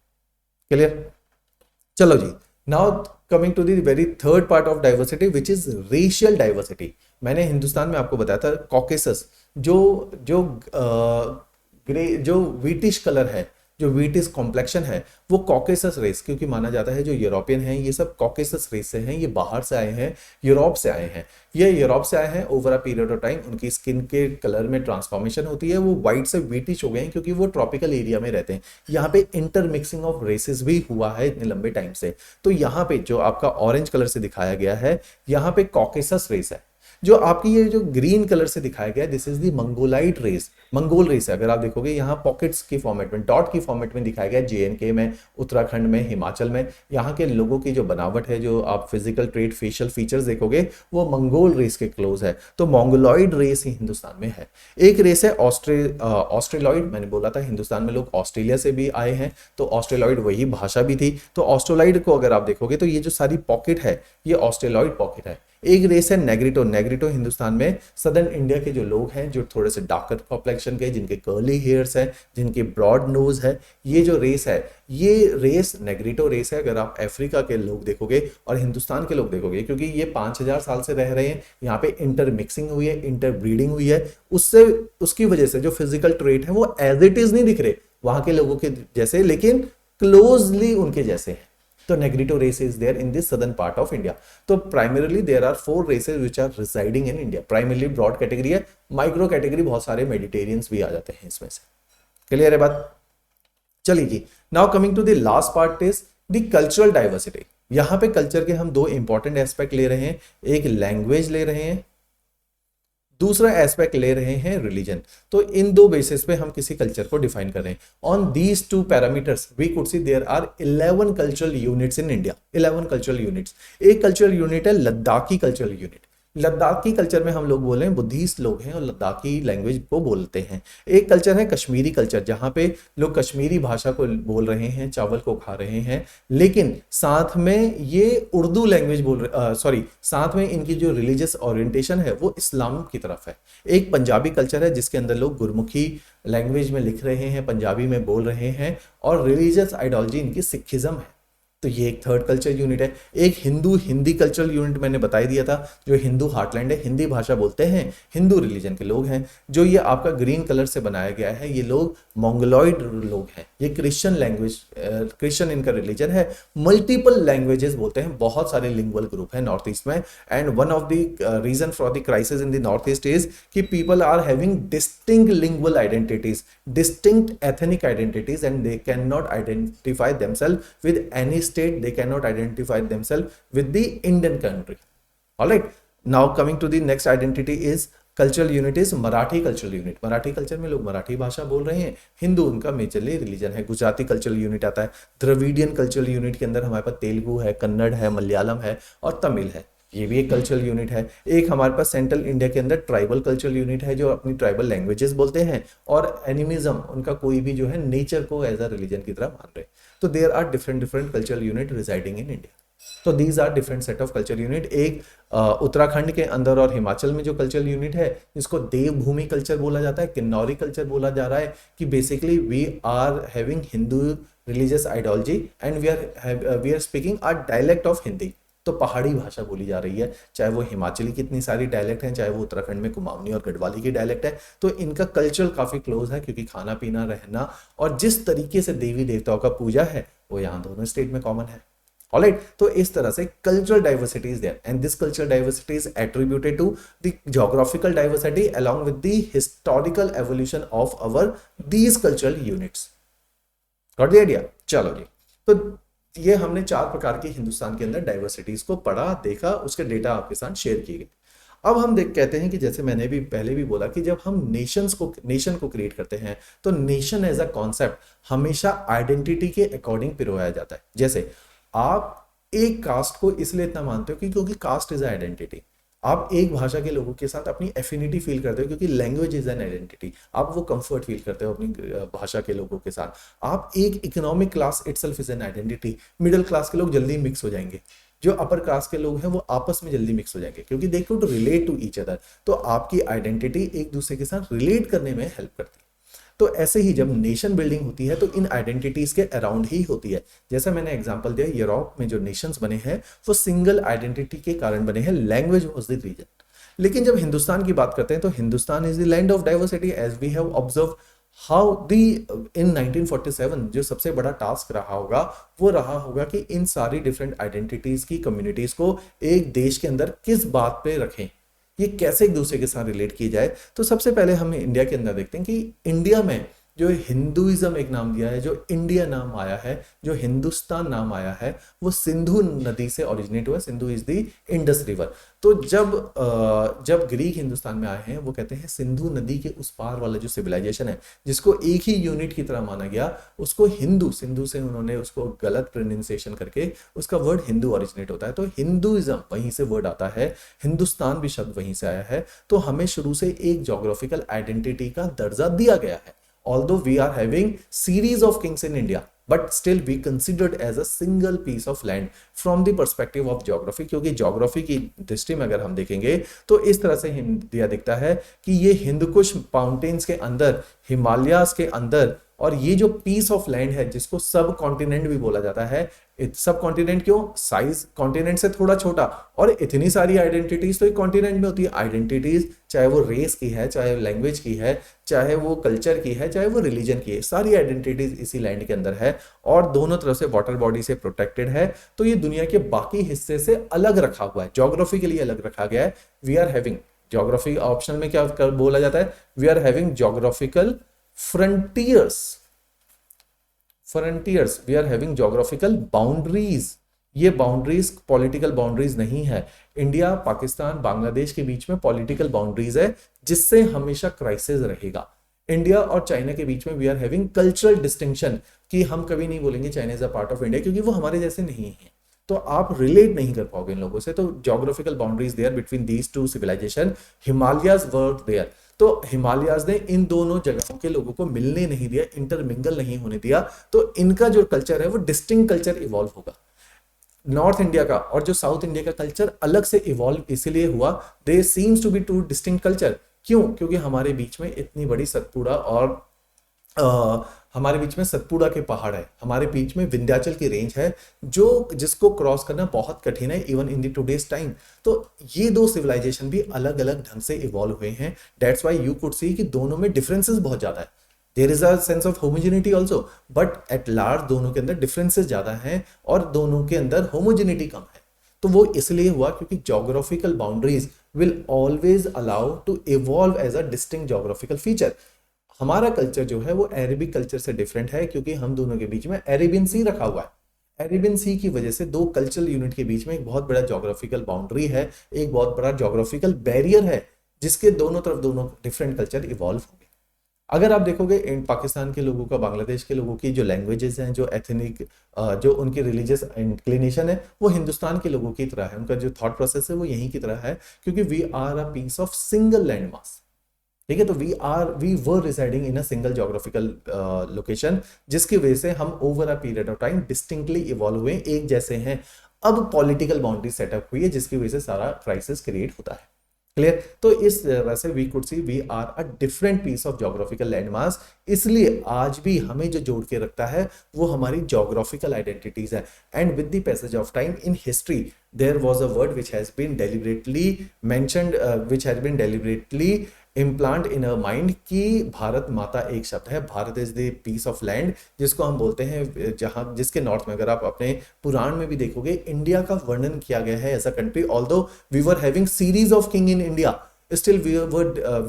क्लियर? चलो जी, now coming to the very third part of diversity which is racial diversity. मैंने हिंदुस्तान में आपको बताया था कॉकेसस, जो जो ग्रे जो व्हीटिश कलर है, जो व्हीटिश कॉम्प्लेक्शन है, वो कॉकेसस रेस, क्योंकि माना जाता है जो यूरोपियन हैं ये सब कॉकेसस रेस से हैं, ये बाहर से आए हैं, यूरोप से आए हैं। ये यूरोप से आए हैं, over a period of time उनकी स्किन के कलर में ट्रांसफॉर्मेशन होती है, वो व्हाइट से व्हीटिश हो गए हैं क्योंकि वो ट्रॉपिकल एरिया में रहते हैं। यहाँ पे इंटरमिक्सिंग ऑफ रेसेस भी हुआ है इतने लंबे टाइम से। तो यहाँ पे जो आपका ऑरेंज कलर से दिखाया गया है, यहाँ पे कॉकेसस रेस है। जो आपकी ये जो ग्रीन कलर से दिखाया गया है, this is the Mongoloid race, Mongol race है। अगर आप देखोगे यहाँ पॉकेट्स की फॉर्मेट में, डॉट की फॉर्मेट में दिखाया गया, JNK में, उत्तराखंड में, हिमाचल में। यहाँ के लोगों की जो बनावट है, जो आप फिजिकल ट्रेट, फेशियल फीचर्स देखोगे, वो मंगोल रेस के क्लोज है। तो मंगोलॉइड रेस ही हिंदुस्तान में है। एक रेस है ऑस्ट्रेलॉइड, मैंने बोला था हिंदुस्तान में लोग ऑस्ट्रेलिया से भी आए हैं, तो ऑस्ट्रेलॉइड वही भाषा भी थी। तो ऑस्ट्रेलॉइड को अगर आप देखोगे तो ये जो सारी पॉकेट है, ये ऑस्ट्रेलॉइड पॉकेट है। एक रेस है नेग्रिटो, नेग्रिटो हिंदुस्तान में सदर्न इंडिया के जो लोग हैं, जो थोड़े से डार्कर कॉम्प्लेक्शन के, जिनके कर्ली हेयर्स हैं, जिनके ब्रॉड नोज है, ये जो रेस है, ये रेस नेग्रिटो रेस है। अगर आप अफ्रीका के लोग देखोगे और हिंदुस्तान के लोग देखोगे, क्योंकि ये 5000 साल से रह रहे हैं, यहाँ पे इंटरमिक्सिंग हुई है, इंटरब्रीडिंग हुई है, उससे उसकी वजह से जो फिजिकल ट्रेट है वो एज इट इज नहीं दिख रहे वहां के लोगों के जैसे, लेकिन क्लोजली उनके जैसे हैं। तो Negrito race is there in this southern part of India. तो primarily there are 4 races which are residing in India. Primarily broad category है, माइक्रो कैटेगरी बहुत सारे मेडिटेरियंस भी आ जाते हैं इसमें से। क्लियर है बात? चलिए जी, now coming to the last part is the cultural diversity. यहां पे कल्चर के हम 2 इंपॉर्टेंट एस्पेक्ट ले रहे हैं, एक लैंग्वेज ले रहे हैं, दूसरा एस्पेक्ट ले रहे हैं रिलीजन। तो इन 2 बेसिस पे हम किसी कल्चर को डिफाइन कर रहे हैं। On these 2 parameters we could see there are 11 cultural units in India. 11 cultural units. एक कल्चरल यूनिट है Ladakhi cultural unit. Ladakhi culture में हम लोग बोल रहे हैं, बुद्धिस्ट लोग हैं और लद्दाखी लैंग्वेज को बोलते हैं। एक कल्चर है कश्मीरी कल्चर, जहाँ पे लोग कश्मीरी भाषा को बोल रहे हैं, चावल को खा रहे हैं, लेकिन साथ में ये उर्दू लैंग्वेज बोल रहे, सॉरी, साथ में इनकी जो रिलीजियस ओरिएंटेशन है वो इस्लाम की तरफ है। एक पंजाबी कल्चर है जिसके अंदर लोग गुरमुखी लैंग्वेज में लिख रहे हैं, पंजाबी में बोल रहे हैं, और रिलीजियस आइडियोलॉजी इनकी सिखिज्म है। तो ये एक थर्ड कल्चर यूनिट है। एक हिंदू हिंदी कल्चरल यूनिट मैंने बता ही दिया था, जो हिंदू हार्टलैंड है, हिंदी भाषा बोलते हैं, हिंदू रिलीजन के लोग हैं। जो ये आपका ग्रीन कलर से बनाया गया है, ये लोग मंगोलॉइड लोग हैं। ये क्रिश्चियन लैंग्वेज, क्रिश्चियन इनका रिलीजन है। मल्टीपल लैंग्वेजेस बोलते हैं, बहुत सारे लिंगुअल ग्रुप है नॉर्थ ईस्ट में। And one of the reason for the crisis in the north east is कि people are having distinct lingual identities, distinct ethnic identities, and they can not identify themselves with any state, they cannot identify themselves with the Indian country. All right, now coming to the next identity is cultural unit is Marathi cultural unit. Marathi culture में लोग मराठी भाषा बोल रहे हैं, हिंदू उनका मेजरली रिलीजन है। गुजराती कल्चरल यूनिट आता है। द्रविडियन कल्चरल यूनिट के अंदर हमारे पास तेलुगु है, कन्नड़ है, मलयालम है और तमिल है, ये भी एक कल्चरल यूनिट है। एक हमारे पास सेंट्रल इंडिया के अंदर ट्राइबल कल्चरल यूनिट है, जो अपनी ट्राइबल लैंग्वेजेस बोलते हैं, और एनिमिज्म, उनका कोई भी जो है नेचर को एज अ रिलीजन की तरह मान रहे हैं। तो there are different cultural unit residing in India. तो these are different set of culture unit. एक उत्तराखंड के अंदर और हिमाचल में जो कल्चरल यूनिट है, जिसको देवभूमि कल्चर बोला जाता है, किन्नौरी कल्चर बोला जा रहा है, कि basically we are having Hindu religious ideology and we are speaking a dialect of Hindi. तो पहाड़ी भाषा बोली जा रही है, चाहे वो हिमाचली की इतनी सारी डायलेक्ट हैं, चाहे वो उत्तराखंड में कुमाऊनी और गढ़वाली की डायलेक्ट है। तो इनका कल्चर काफी क्लोज है, क्योंकि खाना पीना, रहना और जिस तरीके से देवी देवताओं का पूजा है वो यहाँ दोनों स्टेट में कॉमन है। ऑलराइट, तो इस तरह से cultural diversity is there, and this cultural diversity is attributed to the geographical diversity along with the historical evolution of our these cultural units. Got the idea? चलो जी, तो ये हमने 4 प्रकार की हिंदुस्तान के अंदर डाइवर्सिटीज को पढ़ा, देखा, उसके डेटा आपके साथ शेयर किए गए। अब हम कहते हैं कि जैसे मैंने भी पहले भी बोला कि जब हम नेशन को क्रिएट करते हैं, तो नेशन एज अ कॉन्सेप्ट हमेशा आइडेंटिटी के अकॉर्डिंग पिरोया जाता है। जैसे आप एक कास्ट को इसलिए इतना मानते हो कि क्योंकि कास्ट इज आइडेंटिटी। आप एक भाषा के लोगों के साथ अपनी एफिनिटी फील करते हो क्योंकि लैंग्वेज इज एन आइडेंटिटी। आप वो कंफर्ट फील करते हो अपनी भाषा के लोगों के साथ। आप एक economic class itself is an identity. Middle class के लोग जल्दी मिक्स हो जाएंगे, जो अपर क्लास के लोग हैं वो आपस में जल्दी मिक्स हो जाएंगे क्योंकि they could relate to each other. तो आपकी आइडेंटिटी एक दूसरे के साथ रिलेट करने में हेल्प करती है। तो ऐसे ही जब नेशन बिल्डिंग होती है तो इन आइडेंटिटीज के अराउंड ही होती है। जैसा मैंने एग्जांपल दिया, यूरोप में जो नेशंस बने हैं वो सिंगल आइडेंटिटी के कारण बने हैं, लैंग्वेज वाज द रीजन। लेकिन जब हिंदुस्तान की बात करते हैं तो Hindustan is the land of diversity as we have observe how the in 1947 जो सबसे बड़ा टास्क रहा होगा वो रहा होगा कि इन सारी डिफरेंट आइडेंटिटीज की कम्युनिटीज को एक देश के अंदर किस बात पे रखें, ये कैसे एक दूसरे के साथ रिलेट की जाए। तो सबसे पहले हम इंडिया के अंदर देखते हैं कि इंडिया में जो हिंदुइज्म एक नाम दिया है, जो इंडिया नाम आया है, जो हिंदुस्तान नाम आया है, वो सिंधु नदी से ओरिजिनेट हुआ। Sindhu is the Indus river. तो जब ग्रीक हिंदुस्तान में आए हैं वो कहते हैं सिंधु नदी के उस पार वाला जो सिविलाइजेशन है जिसको एक ही यूनिट की तरह माना गया उसको हिंदू, सिंधु से उन्होंने उसको गलत प्रोनाउंसिएशन करके उसका वर्ड हिंदू ओरिजिनेट होता है। तो हिंदुइज्म वहीं से वर्ड आता है, हिंदुस्तान भी शब्द वहीं से आया है। तो हमें शुरू से एक ज्योग्राफिकल आइडेंटिटी का दर्जा दिया गया है। Although we are having series of kings in India, but still we considered as a single piece of land from the perspective of geography। क्योंकि geography की दृष्टि में अगर हम देखेंगे तो इस तरह से इंडिया दिखता है कि ये हिंदकुश माउंटेन्स के अंदर, हिमालयाज के अंदर, और ये जो पीस ऑफ लैंड है जिसको सब कॉन्टिनेंट भी बोला जाता है। सब कॉन्टिनेंट क्यों? साइज कॉन्टिनेंट से थोड़ा छोटा, और इतनी सारी आइडेंटिटीज तो एक कॉन्टिनेंट में होती है। आइडेंटिटीज चाहे वो रेस की है, चाहे लैंग्वेज की है, चाहे वो कल्चर की है, चाहे वो रिलीजन की है, सारी आइडेंटिटीज इसी लैंड के अंदर है और दोनों तरफ से वाटर बॉडी से प्रोटेक्टेड है। तो ये दुनिया के बाकी हिस्से से अलग रखा हुआ है, ज्योग्राफी के लिए अलग रखा गया है। We are having geography optional में क्या बोला जाता है? We are having geographical frontiers, we are having geographical boundaries. ये बाउंड्रीज पॉलिटिकल बाउंड्रीज नहीं है। इंडिया, पाकिस्तान, बांग्लादेश के बीच में पॉलिटिकल बाउंड्रीज है जिससे हमेशा क्राइसिस रहेगा। इंडिया और चाइना के बीच में we are having cultural distinction, कि हम कभी नहीं बोलेंगे China is a part of India क्योंकि वो हमारे जैसे नहीं है, तो आप रिलेट नहीं कर पाओगे इन लोगों से। तो geographical boundaries there between these two civilization. Himalayas were there, तो हिमालयाज ने इन दोनों जगहों के लोगों को मिलने नहीं दिया, इंटरमिंगल नहीं होने दिया। तो इनका जो कल्चर है वो डिस्टिंक्ट कल्चर इवॉल्व होगा। नॉर्थ इंडिया का और जो साउथ इंडिया का कल्चर अलग से इवॉल्व इसलिए हुआ, they seems to be two distinct culture. क्यों? क्योंकि हमारे बीच में इतनी बड़ी सतपुड़ा और हमारे बीच में सतपुड़ा के पहाड़ है, हमारे बीच में विंध्याचल की रेंज है जो जिसको क्रॉस करना बहुत कठिन है even in the today's time. तो ये दो सिविलाइजेशन भी अलग अलग ढंग से इवॉल्व हुए हैं। That's why you could see कि दोनों में डिफरेंसेस बहुत ज्यादा है। There is a sense of homogeneity also, but at large दोनों के अंदर डिफरेंसेस ज्यादा हैं और दोनों के अंदर होमोजेनिटी कम है। तो वो इसलिए हुआ क्योंकि geographical boundaries will always allow to evolve as a distinct geographical feature. हमारा कल्चर जो है वो अरेबिक कल्चर से डिफरेंट है क्योंकि हम दोनों के बीच में अरेबियन सी रखा हुआ है। अरेबियन सी की वजह से दो कल्चरल यूनिट के बीच में एक बहुत बड़ा ज्योग्राफिकल बाउंड्री है, एक बहुत बड़ा ज्योग्राफिकल बैरियर है जिसके दोनों तरफ दोनों डिफरेंट कल्चर इवॉल्व होंगे। अगर आप देखोगे इन पाकिस्तान के लोगों का, बांग्लादेश के लोगों की जो लैंग्वेजेस हैं, जो एथनिक, जो उनकी रिलीजियस इंक्लिनेशन है वो हिंदुस्तान के लोगों की तरह है, उनका जो थॉट प्रोसेस है वो यहीं की तरह है क्योंकि we are a piece of single land mass. ठीक है, तो we were residing in a single geographical location जिसकी वजह से हम over a period of time distinctly evolve हुए, एक जैसे हैं। अब पॉलिटिकल बाउंड्री सेटअप हुई है जिसकी वजह से सारा क्राइसिस क्रिएट होता है। क्लियर? तो इस तरह से we could see we are a different piece of geographical landmass. इसलिए आज भी हमें जो जोड़ के रखता है वो हमारी ज्योग्राफिकल आइडेंटिटीज है। And with the passage of time in history there was a word which has been deliberately mentioned, which has been deliberately implant in a mind कि भारत माता एक शब्द है, Bharat is the piece of land जिसको हम बोलते हैं, जहां जिसके नॉर्थ में अगर आप अपने पुराण में भी देखोगे इंडिया का वर्णन किया गया है as a country. Although we were having series of king in India, still we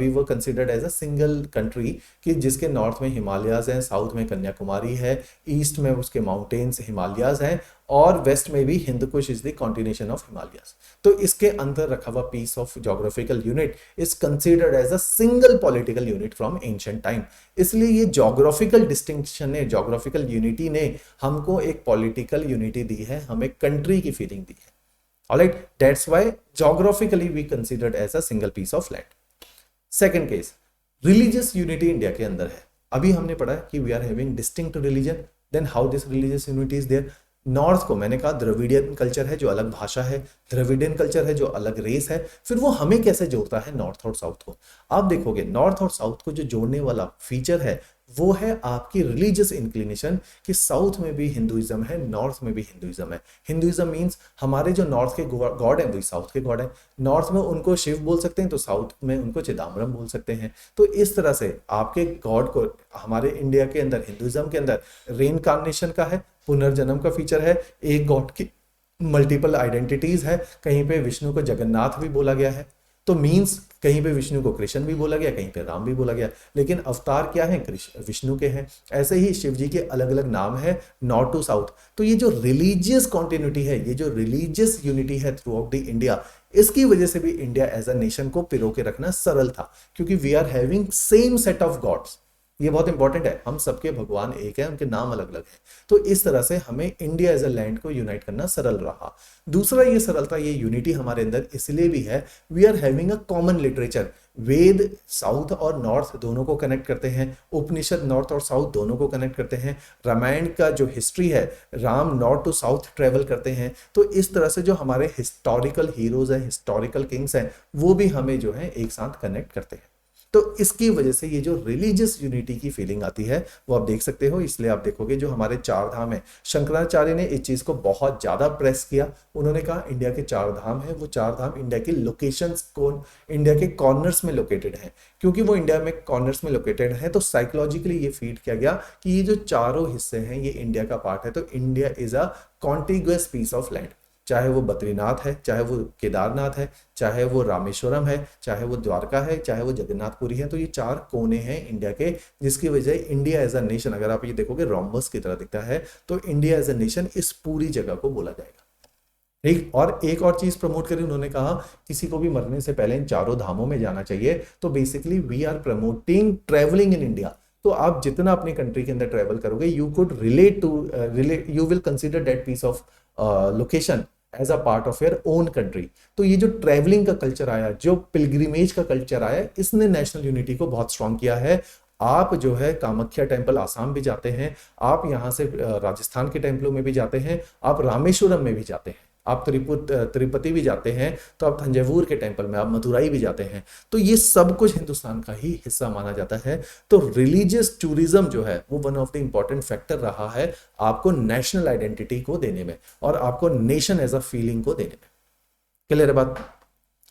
were considered as a single country कि जिसके नॉर्थ में हिमालयाज हैं, साउथ में कन्याकुमारी है, ईस्ट में उसके माउंटेन्स हिमालयाज हैं और वेस्ट में भी Hindu Kush is the continuation of Himalayas. तो इसके अंदर रखा हुआ piece of geographical unit is considered as a single political unit from ancient time. इसलिए ये ज्योग्राफिकल डिस्टिंक्शन ने, ज्योग्राफिकल यूनिटी ने हमको एक पॉलिटिकल यूनिटी दी है, हमें कंट्री की फीलिंग दी है। Alright, that's why geographically we considered as a single piece of land. Second case, religious unity India के अंदर है। अभी हमने पढ़ा कि we are having distinct religion, then how this religious unity is there. North को मैंने कहा द्रविडियन कल्चर है जो अलग भाषा है, द्रविडियन कल्चर है जो अलग रेस है, फिर वो हमें कैसे जोड़ता है नॉर्थ और साउथ को। आप देखोगे नॉर्थ और साउथ को जो जोड़ने वाला फीचर है वो है आपकी रिलीजियस इंक्लिनेशन कि साउथ में भी हिंदुइज्म है, नॉर्थ में भी हिंदुइज्म है। हिंदुइज्म मीन्स हमारे जो नॉर्थ के गॉड है वही साउथ के गॉड है। नॉर्थ में उनको शिव बोल सकते हैं तो साउथ में उनको चिदम्बरम बोल सकते हैं। तो इस तरह से आपके गॉड को हमारे इंडिया के अंदर हिंदुइज्म के अंदर रेनकार्नेशन का है, पुनर्जन्म का फीचर है, एक गॉड की मल्टीपल आइडेंटिटीज है। कहीं पे विष्णु को जगन्नाथ भी बोला गया है, तो मीन्स कहीं पे विष्णु को कृष्ण भी बोला गया, कहीं पे राम भी बोला गया, लेकिन अवतार क्या है, कृष्ण विष्णु के हैं। ऐसे ही शिव जी के अलग अलग नाम है नॉर्थ टू साउथ। तो ये जो रिलीजियस कॉन्टिन्यूटी है, ये जो रिलीजियस यूनिटी है थ्रू आउट द इंडिया, इसकी वजह से भी इंडिया एज अ नेशन को पिरो के रखना सरल था, क्योंकि we are having same set of gods. ये बहुत इंपॉर्टेंट है, हम सबके भगवान एक है, उनके नाम अलग अलग हैं। तो इस तरह से हमें इंडिया एज अ लैंड को यूनाइट करना सरल रहा। दूसरा ये सरलता, ये यूनिटी हमारे अंदर इसलिए भी है, we are having a common literature. Veda south और नॉर्थ दोनों को कनेक्ट करते हैं, उपनिषद नॉर्थ और साउथ दोनों को कनेक्ट करते हैं, रामायण का जो हिस्ट्री है, Ram north to south travel करते हैं। तो इस तरह से जो हमारे हिस्टोरिकल हीरोज हैं, हिस्टोरिकल किंग्स हैं, वो भी हमें जो है एक साथ कनेक्ट करते हैं। तो इसकी वजह से ये जो रिलीजियस यूनिटी की फीलिंग आती है वो आप देख सकते हो। इसलिए आप देखोगे जो हमारे चार धाम है, शंकराचार्य ने इस चीज को बहुत ज्यादा प्रेस किया। उन्होंने कहा इंडिया के चार धाम है, वो चार धाम इंडिया की लोकेशंस को, इंडिया के कॉर्नर्स में लोकेटेड है। क्योंकि वो इंडिया में कॉर्नर्स में लोकेटेड है, तो साइकोलॉजिकली ये फीड किया गया कि ये जो चारों हिस्से हैं ये इंडिया का पार्ट है। तो India is a contiguous piece of land, चाहे वो बद्रीनाथ है, चाहे वो केदारनाथ है, चाहे वो रामेश्वरम है, चाहे वो द्वारका है, चाहे वो जगन्नाथपुरी है। तो ये चार कोने हैं इंडिया के, जिसकी वजह इंडिया एज अ नेशन, अगर आप ये देखोगे रोम्बस की तरह दिखता है, तो इंडिया एज अ नेशन इस पूरी जगह को बोला जाएगा। ठीक, और एक और चीज प्रमोट करी उन्होंने, कहा किसी को भी मरने से पहले इन चारों धामों में जाना चाहिए। तो basically we are promoting travelling in India. तो आप जितना अपनी कंट्री के अंदर ट्रेवल करोगे, you could relate you will consider that piece of location as a part of your own country. तो ये जो ट्रैवलिंग का कल्चर आया, जो पिलग्रिमेज का कल्चर आया, इसने नेशनल यूनिटी को बहुत स्ट्रांग किया है। आप जो है कामाख्या टेम्पल आसाम भी जाते हैं, आप यहाँ से राजस्थान के टेम्पलों में भी जाते हैं, आप रामेश्वरम में भी जाते हैं, आप तिरुपति भी जाते हैं, तो आप तंजावुर के टेम्पल में, आप मदुराई भी जाते हैं। तो ये सब कुछ हिंदुस्तान का ही हिस्सा माना जाता है। तो रिलीजियस टूरिज्म जो है वो one of the important factor रहा है आपको नेशनल आइडेंटिटी को देने में और आपको नेशन एज अ फीलिंग को देने में। क्लियर है बात?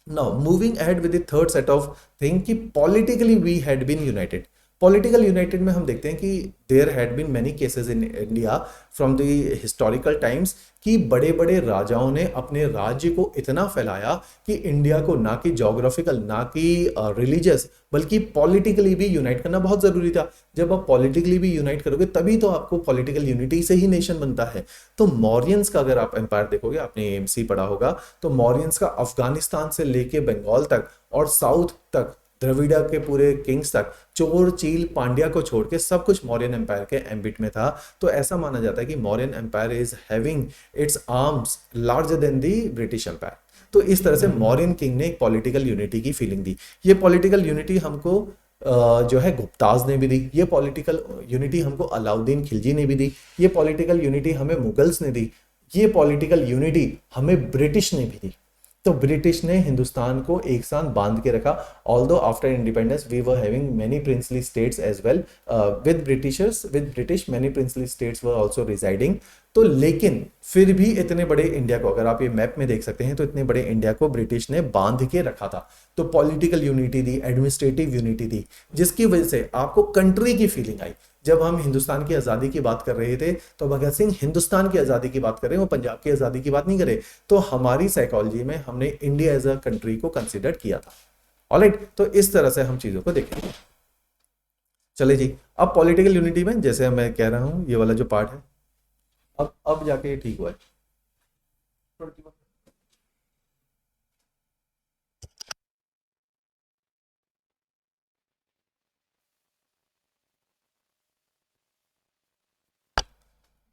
Now moving ahead with the third set of thing कि politically we had been united. Political united में हम देखते हैं कि there had been many cases in India from the historical times कि बड़े बड़े राजाओं ने अपने राज्य को इतना फैलाया कि इंडिया को ना कि जोग्राफिकल, ना कि रिलीजियस, बल्कि पॉलिटिकली भी यूनाइट करना बहुत जरूरी था। जब आप पॉलिटिकली भी यूनाइट करोगे तभी तो आपको पॉलिटिकल यूनिटी से ही नेशन बनता है। तो मौर्यंस का अगर आप एम्पायर देखोगे, आपने एमसी पढ़ा होगा, तो मौर्यंस का अफगानिस्तान से लेके बंगाल तक और साउथ तक, द्रविड़ा के पूरे किंग्स तक, चोर चील पांड्या को छोड़ के सब कुछ मौर्यन एम्पायर के एम्बिट में था। तो ऐसा माना जाता है कि Mauryan empire is having its arms larger than the British empire. तो इस तरह से मौर्यन किंग ने एक पॉलिटिकल यूनिटी की फीलिंग दी। ये पॉलिटिकल यूनिटी हमको जो है गुप्ताज ने भी दी, ये पॉलिटिकल यूनिटी हमको अलाउद्दीन खिलजी ने भी दी, ये पॉलिटिकल यूनिटी हमें मुगल्स ने दी, ये पॉलिटिकल यूनिटी हमें ब्रिटिश ने भी दी। तो ब्रिटिश ने हिंदुस्तान को एक साथ बांध के रखा। Although after independence we were having many princely states as well, with British many princely states were also residing. तो लेकिन फिर भी इतने बड़े इंडिया को, अगर आप ये मैप में देख सकते हैं, तो इतने बड़े इंडिया को ब्रिटिश ने बांध के रखा था। तो पॉलिटिकल यूनिटी दी, एडमिनिस्ट्रेटिव यूनिटी दी, जिसकी वजह से आपको कंट्री की फीलिंग आई। जब हम हिंदुस्तान की आज़ादी की बात कर रहे थे तो भगत सिंह हिंदुस्तान की आज़ादी की बात कर रहे हैं, वो पंजाब की आज़ादी की बात नहीं करे। तो हमारी साइकोलॉजी में हमने इंडिया एज अ कंट्री को कंसिडर किया था। ऑलराइट, तो इस तरह से हम चीज़ों को देखेंगे। चले जी, अब पॉलिटिकल यूनिटी में जैसे मैं कह रहा हूँ, ये वाला जो पार्ट है, अब जाके ठीक हुआ है।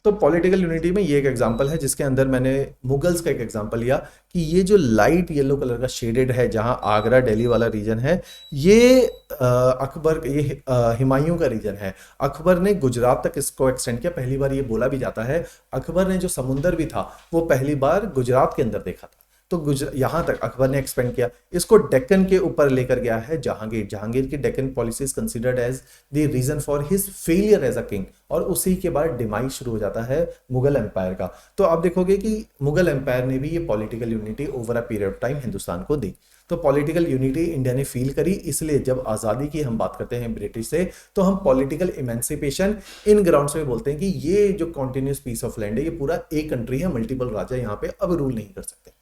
तो पॉलिटिकल यूनिटी में ये एक एग्जांपल है जिसके अंदर मैंने मुगल्स का एक एग्जांपल लिया कि ये जो लाइट येलो कलर का शेडेड है, जहां आगरा दिल्ली वाला रीजन है, ये अकबर, ये हुमायूं का रीजन है। अकबर ने गुजरात तक इसको एक्सटेंड किया। पहली बार ये बोला भी जाता है अकबर ने जो समुंदर भी था वो पहली बार गुजरात के अंदर देखा था। तो यहां तक अकबर ने एक्सपेंड किया, इसको डेक्कन के ऊपर लेकर गया है जहांगीर। जहांगीर की Deccan policy is considered as the reason for his failure as a king, और उसी के बाद डिमाइज शुरू हो जाता है मुगल एम्पायर का। तो आप देखोगे कि मुगल एम्पायर ने भी ये political unity over a period of time Hindustan को दी। तो पॉलिटिकल यूनिटी इंडिया ने फील करी, इसलिए जब आज़ादी की हम बात करते हैं ब्रिटिश से, तो हम पॉलिटिकल इमेंसिपेशन इन ग्राउंड्स में बोलते हैं कि ये जो कॉन्टिन्यूस पीस ऑफ लैंड है, ये पूरा एक कंट्री है, मल्टीपल राजा यहाँ पे अब रूल नहीं कर सकते।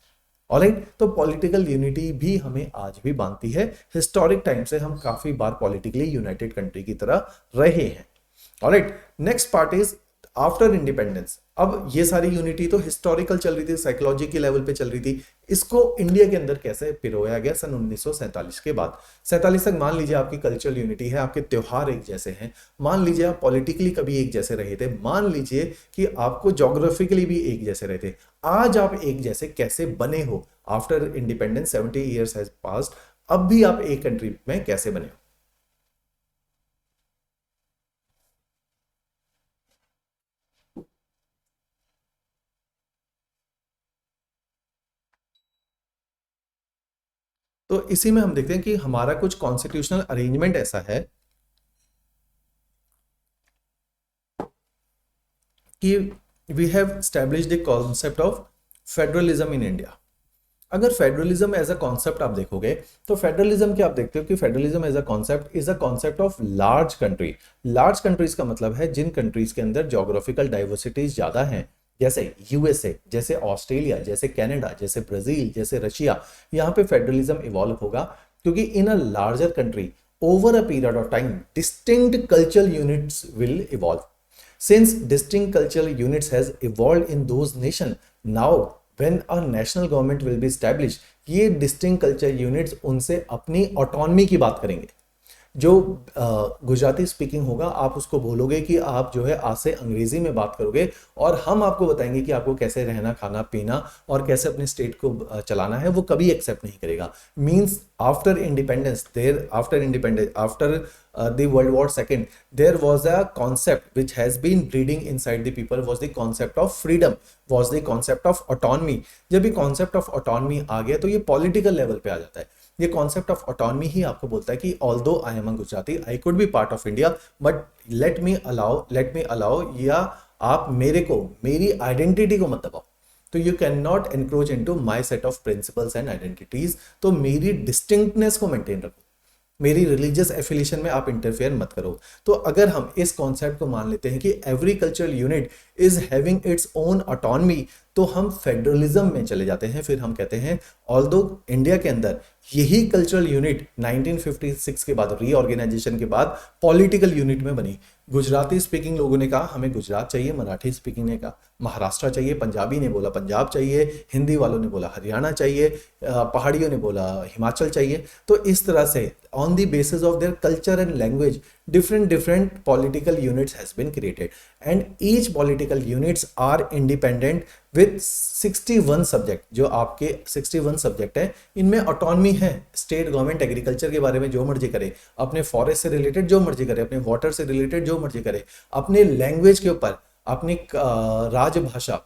ऑलराइट, तो पॉलिटिकल यूनिटी भी हमें आज भी बांधती है। हिस्टोरिक टाइम से हम काफी बार पॉलिटिकली यूनाइटेड कंट्री की तरह रहे हैं। Alright, next part is after independence. अब ये सारी यूनिटी तो हिस्टोरिकल चल रही थी, साइकोलॉजी के लेवल पे चल रही थी, इसको इंडिया के अंदर कैसे पिरोया गया सन 1947 के बाद। 47 तक मान लीजिए आपकी कल्चरल यूनिटी है, आपके त्योहार एक जैसे हैं, मान लीजिए आप पॉलिटिकली कभी एक जैसे रहे थे, मान लीजिए कि आपको जोग्राफिकली भी एक जैसे रहे थे, आज आप एक जैसे कैसे बने हो after independence, 70 years has passed, अब भी आप एक कंट्री में कैसे बने हो। तो इसी में हम देखते हैं कि हमारा कुछ कॉन्स्टिट्यूशनल अरेंजमेंट ऐसा है कि we have established the concept of federalism in India. अगर फेडरलिज्म एज अ कॉन्सेप्ट आप देखोगे, तो फेडरलिज्म क्या आप देखते हो कि federalism as a concept is a concept of large country. Large countries का मतलब है जिन कंट्रीज के अंदर जोग्राफिकल डाइवर्सिटीज ज्यादा हैं, जैसे यूएसए, जैसे ऑस्ट्रेलिया, जैसे कनाडा, जैसे ब्राजील, जैसे रशिया, यहाँ पे फेडरलिज्म इवॉल्व होगा, क्योंकि in a larger country over a period of time distinct cultural units will evolve. Since distinct cultural units has evolved in those nation, now when a national government will be established, ये distinct cultural units उनसे अपनी autonomy की बात करेंगे। जो गुजराती स्पीकिंग होगा, आप उसको बोलोगे कि आप जो है आज से अंग्रेजी में बात करोगे, और हम आपको बताएंगे कि आपको कैसे रहना, खाना पीना और कैसे अपने स्टेट को चलाना है, वो कभी एक्सेप्ट नहीं करेगा। Means after independence, after the World War II, there was a concept which has been breeding inside the people, was the concept of freedom, was the concept of autonomy। जब ये concept of autonomy आ गया तो ये political level पे आ जाता है। ये concept of autonomy ही आपको बोलता है कि although I am a Gujarati, I could be part of India, but let me allow, या आप मेरे को, मेरी आइडेंटिटी को मत दबाओ। तो you can not encroach into my set of principles and identities. तो मेरी डिस्टिंक्टनेस को मेंटेन रखो, मेरी रिलीजियस एफिलिएशन में आप इंटरफेयर मत करो। तो अगर हम इस कॉन्सेप्ट को मान लेते हैं कि every cultural unit is having its own autonomy, तो हम फेडरलिज्म में चले जाते हैं। फिर हम कहते हैं ऑल्दो इंडिया के अंदर यही कल्चरल यूनिट 1956 के बाद, रीऑर्गेनाइजेशन के बाद पॉलिटिकल यूनिट में बनी। गुजराती स्पीकिंग लोगों ने कहा हमें गुजरात चाहिए, मराठी स्पीकिंग ने कहा महाराष्ट्र चाहिए, पंजाबी ने बोला पंजाब चाहिए, हिंदी वालों ने बोला हरियाणा चाहिए, पहाड़ियों ने बोला हिमाचल चाहिए। तो इस तरह से on the basis of their culture and language different political units has been created, and each political units are independent with 61 subject. जो आपके 61 सब्जेक्ट है, इनमें ऑटोनमी है। स्टेट गवर्नमेंट एग्रीकल्चर के बारे में जो मर्जी करे, अपने फॉरेस्ट से रिलेटेड जो मर्जी करे, अपने वाटर से रिलेटेड जो मर्जी करे, अपने लैंग्वेज के ऊपर, अपनी राजभाषा,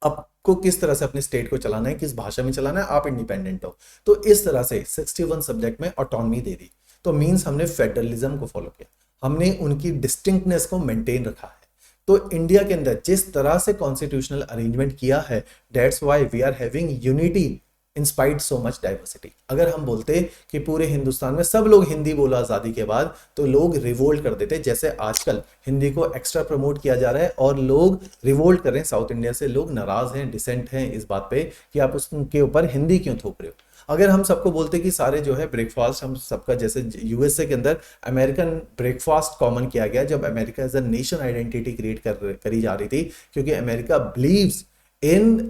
आपको किस तरह से अपने स्टेट को चलाना है, किस भाषा में चलाना है, आप इंडिपेंडेंट हो। तो इस तरह से 61 सब्जेक्ट में ऑटोनमी दे दी। तो मींस हमने फेडरलिज्म को फॉलो किया, हमने उनकी डिस्टिंक्टनेस को मेंटेन रखा है। तो इंडिया के अंदर जिस तरह से कॉन्स्टिट्यूशनल अरेंजमेंट किया है, that's why we are having unity in spite so much diversity. अगर हम बोलते कि पूरे हिंदुस्तान में सब लोग हिंदी बोलो आज़ादी के बाद, तो लोग रिवोल्ट कर देते। जैसे आजकल हिंदी को एक्स्ट्रा प्रमोट किया जा रहा है और लोग रिवोल्ट कर रहे हैं, साउथ इंडिया से लोग नाराज हैं, डिसेंट हैं इस बात पे कि आप उसके ऊपर हिंदी क्यों थोप रहे हो। अगर हम सबको बोलते कि सारे जो है ब्रेकफास्ट हम सबका, जैसे यूएसए के अंदर अमेरिकन ब्रेकफास्ट कॉमन किया गया जब America as a nation identity create करी जा रही थी, क्योंकि America believes in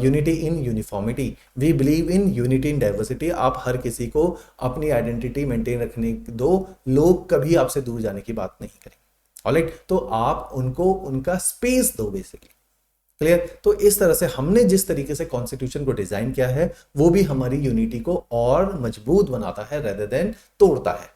unity in uniformity, we believe in unity in diversity. आप हर किसी को अपनी आइडेंटिटी मेंटेन रखने दो, लोग कभी आपसे दूर जाने की बात नहीं करेंगे। ऑलराइट, तो आप उनको उनका स्पेस दो बेसिकली। क्लियर? तो इस तरह से हमने जिस तरीके से कॉन्स्टिट्यूशन को डिजाइन किया है, वो भी हमारी यूनिटी को और मजबूत बनाता है रेदर देन तोड़ता है।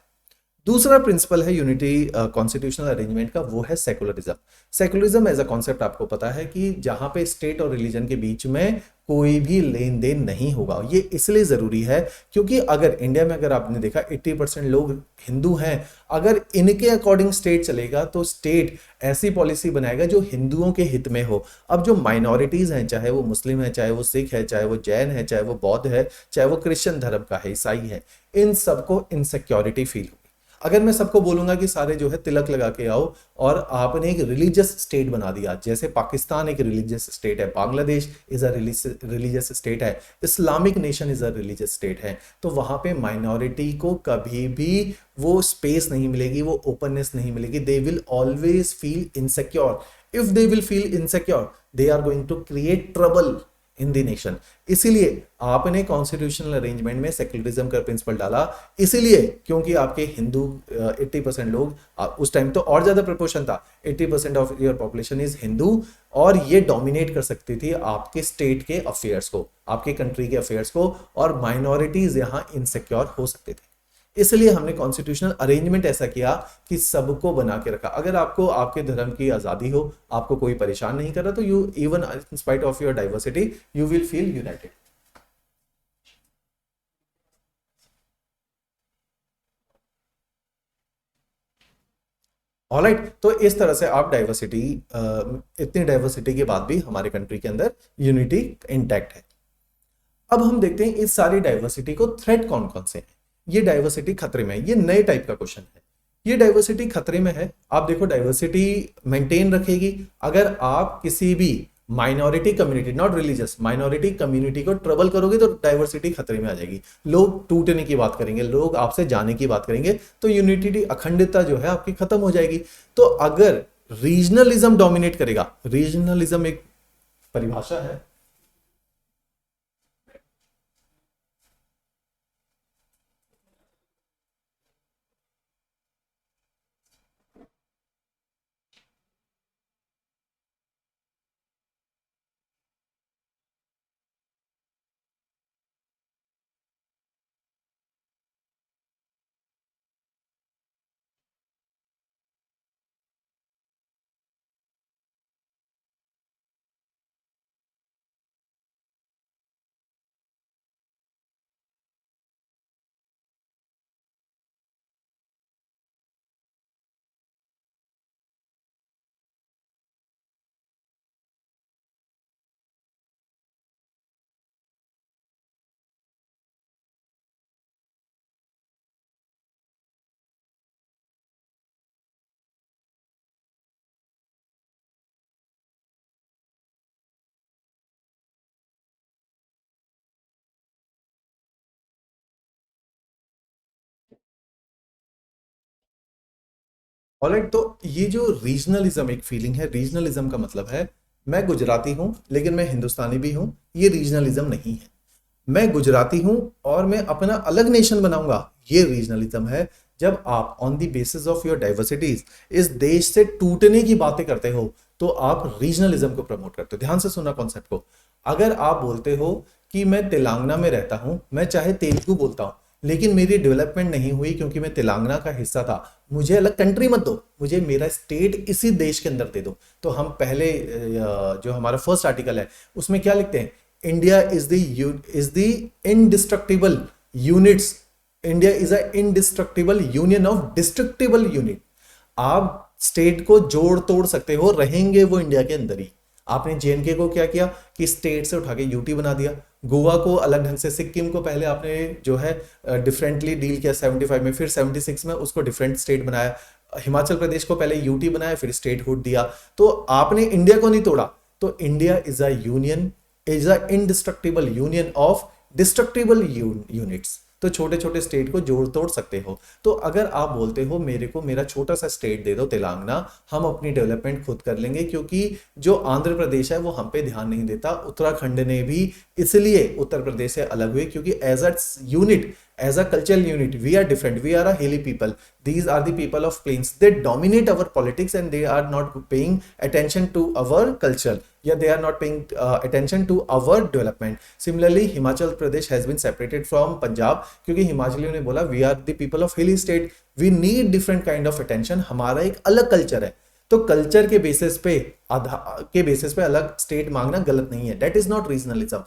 दूसरा प्रिंसिपल है यूनिटी कॉन्स्टिट्यूशनल अरेंजमेंट का, वो है secularism. Secularism as a concept आपको पता है कि जहां पे स्टेट और रिलीजन के बीच में कोई भी लेन देन नहीं होगा। ये इसलिए जरूरी है क्योंकि अगर इंडिया में अगर आपने देखा 80% लोग हिंदू हैं, अगर इनके अकॉर्डिंग स्टेट चलेगा तो स्टेट ऐसी पॉलिसी बनाएगा जो हिंदुओं के हित में हो। अब जो माइनॉरिटीज हैं, चाहे वो मुस्लिम है, चाहे वो सिख है, चाहे वो जैन है, चाहे वो बौद्ध है, चाहे वो क्रिश्चियन धर्म का है, ईसाई है, इन सबको इनसिक्योरिटी फील होगी। अगर मैं सबको बोलूंगा कि सारे जो है तिलक लगा के आओ और आपने एक रिलीजियस स्टेट बना दिया, जैसे पाकिस्तान एक रिलीजियस स्टेट है, Bangladesh is a religious state है, Islamic nation is a religious state है, तो वहां पे माइनॉरिटी को कभी भी वो स्पेस नहीं मिलेगी, वो ओपननेस नहीं मिलेगी। They will always feel insecure. If they will feel insecure, they are going to create trouble in the nation. इसीलिए आपने कॉन्स्टिट्यूशनल अरेंजमेंट में सेक्युलरिज्म का प्रिंसिपल डाला, इसीलिए क्योंकि आपके हिंदू 80% लोग, उस टाइम तो और ज्यादा प्रोपोर्शन था, 80% of your population is Hindu, और ये डोमिनेट कर सकती थी आपके स्टेट के अफेयर्स को, आपके कंट्री के अफेयर्स को, और माइनॉरिटीज यहां इनसिक्योर हो सकते थे। इसलिए हमने कॉन्स्टिट्यूशनल अरेंजमेंट ऐसा किया कि सबको बना के रखा। अगर आपको आपके धर्म की आजादी हो, आपको कोई परेशान नहीं कर रहा, तो you even in spite of your diversity you will feel United. Alright, तो इस तरह से आप डाइवर्सिटी, इतनी डाइवर्सिटी के बाद भी हमारे कंट्री के अंदर यूनिटी इंटैक्ट है। अब हम देखते हैं इस सारी डाइवर्सिटी को थ्रेट कौन कौन से हैं। ये डाइवर्सिटी खतरे में है, ये नए टाइप का क्वेश्चन है। ये डाइवर्सिटी खतरे में है, आप देखो डाइवर्सिटी मेंटेन रखेगी अगर आप किसी भी minority community, not religious, minority community को ट्रबल करोगे तो डाइवर्सिटी खतरे में आ जाएगी। लोग टूटने की बात करेंगे, लोग आपसे जाने की बात करेंगे, तो यूनिटी, अखंडता जो है आपकी खत्म हो जाएगी। तो अगर रीजनलिज्म डोमिनेट करेगा, रीजनलिज्म एक परिभाषा है, ऑलराइट। तो ये जो रीजनलिज्म एक फीलिंग है, रीजनलिज्म का मतलब है मैं गुजराती हूं लेकिन मैं हिंदुस्तानी भी हूं, ये रीजनलिज्म नहीं है। मैं गुजराती हूं और मैं अपना अलग नेशन बनाऊंगा, ये रीजनलिज्म है। जब आप on the basis of your diversities इस देश से टूटने की बातें करते हो तो आप रीजनलिज्म को प्रमोट करते हो। ध्यान से सुनना कॉन्सेप्ट को। अगर आप बोलते हो कि मैं तेलंगाना में रहता हूं, मैं चाहे तेलुगु बोलता हूं, लेकिन मेरी डेवलपमेंट नहीं हुई क्योंकि मैं तेलंगाना का हिस्सा था, मुझे अलग कंट्री मत दो, मुझे मेरा स्टेट इसी देश के अंदर दे दो। तो हम पहले जो हमारा फर्स्ट आर्टिकल है उसमें क्या लिखते हैं, India is the indestructible units, India is a indestructible union of destructible unit. आप स्टेट को जोड़ तोड़ सकते हो, रहेंगे वो इंडिया के अंदर ही। आपने जेएनके को क्या किया कि स्टेट से उठा के यूटी बना दिया, गोवा को अलग ढंग से, सिक्किम को पहले आपने जो है डिफरेंटली डील किया 75 में, फिर 76 में उसको डिफरेंट स्टेट बनाया, हिमाचल प्रदेश को पहले यूटी बनाया फिर स्टेटहुड दिया। तो आपने इंडिया को नहीं तोड़ा। तो India is a union, is a indestructible union of destructible units. तो छोटे छोटे स्टेट को जोड़ तोड़ सकते हो। तो अगर आप बोलते हो मेरे को मेरा छोटा सा स्टेट दे दो तेलंगाना, हम अपनी डेवलपमेंट खुद कर लेंगे, क्योंकि जो आंध्र प्रदेश है वो हम पे ध्यान नहीं देता। उत्तराखंड ने भी इसलिए उत्तर प्रदेश से अलग हुए क्योंकि as a unit, as a cultural unit we are different, we are a hilly people, these are the people of plains, they dominate our politics and they are not paying attention to our culture, yeah, they are not paying attention to our development. Similarly Himachal Pradesh has been separated from Punjab क्योंकि हिमाचलियों ने बोला we are the people of hilly state, we need different kind of attention, हमारा एक अलग कल्चर है। तो कल्चर के बेसिस पे अलग स्टेट मांगना गलत नहीं है, दैट इज नॉट रीजनलिज्म।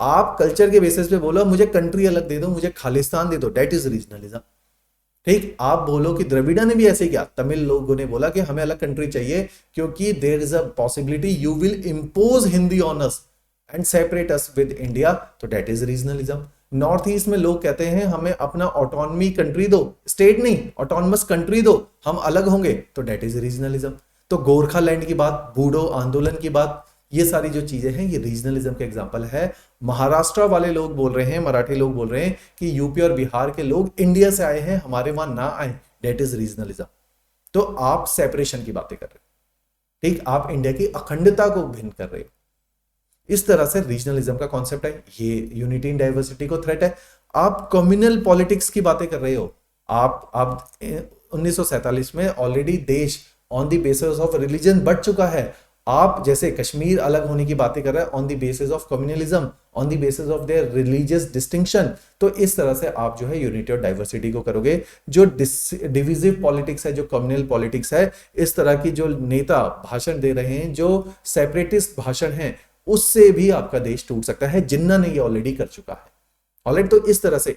आप कल्चर के बेसिस पे बोलो मुझे कंट्री अलग दे दो, मुझे खालिस्तान दे दो, दैट इज रीजनलिज्म। ठीक, आप बोलो कि द्रविड़ा ने भी ऐसे किया, तमिल लोगों ने बोला कि हमें अलग कंट्री चाहिए क्योंकि there is a possibility you will impose Hindi on us and separate us with India, तो that is regionalism. North east में लोग कहते हैं हमें अपना ऑटोनॉमी कंट्री दो, स्टेट नहीं ऑटोनमस कंट्री दो, हम अलग होंगे, तो दैट इज रीजनलिज्म। तो गोरखालैंड की बात, बूडो आंदोलन की बात, ये सारी जो चीजें हैं ये रीजनलिज्म के एग्जांपल है। महाराष्ट्र वाले लोग बोल रहे हैं, मराठी लोग बोल रहे हैं कि यूपी और बिहार के लोग इंडिया से आए हैं, हमारे वहां ना आए, दैट इज रीजनलिज्म। तो आप सेपरेशन की बातें कर रहे हो, ठीक, आप इंडिया की अखंडता को भिन्न कर रहे हो। इस तरह से रीजनलिज्म का कॉन्सेप्ट है, ये यूनिटी इन डाइवर्सिटी को थ्रेट है। आप कम्युनल पॉलिटिक्स की बातें कर रहे हो, आप 1947 में ऑलरेडी देश on the basis of religion बढ़ चुका है। आप जैसे कश्मीर अलग होने की बातें कर रहे हैं on the basis of communalism, on the basis of their religious distinction. तो इस तरह से आप जो है यूनिटी और डाइवर्सिटी को करोगे। जो डिविजिव पॉलिटिक्स है, जो कम्युनल पॉलिटिक्स है, इस तरह की जो नेता भाषण दे रहे हैं, जो सेपरेटिस्ट भाषण है, उससे भी आपका देश टूट सकता है। जिन्ना ने ये ऑलरेडी कर चुका है ऑलरेडी। तो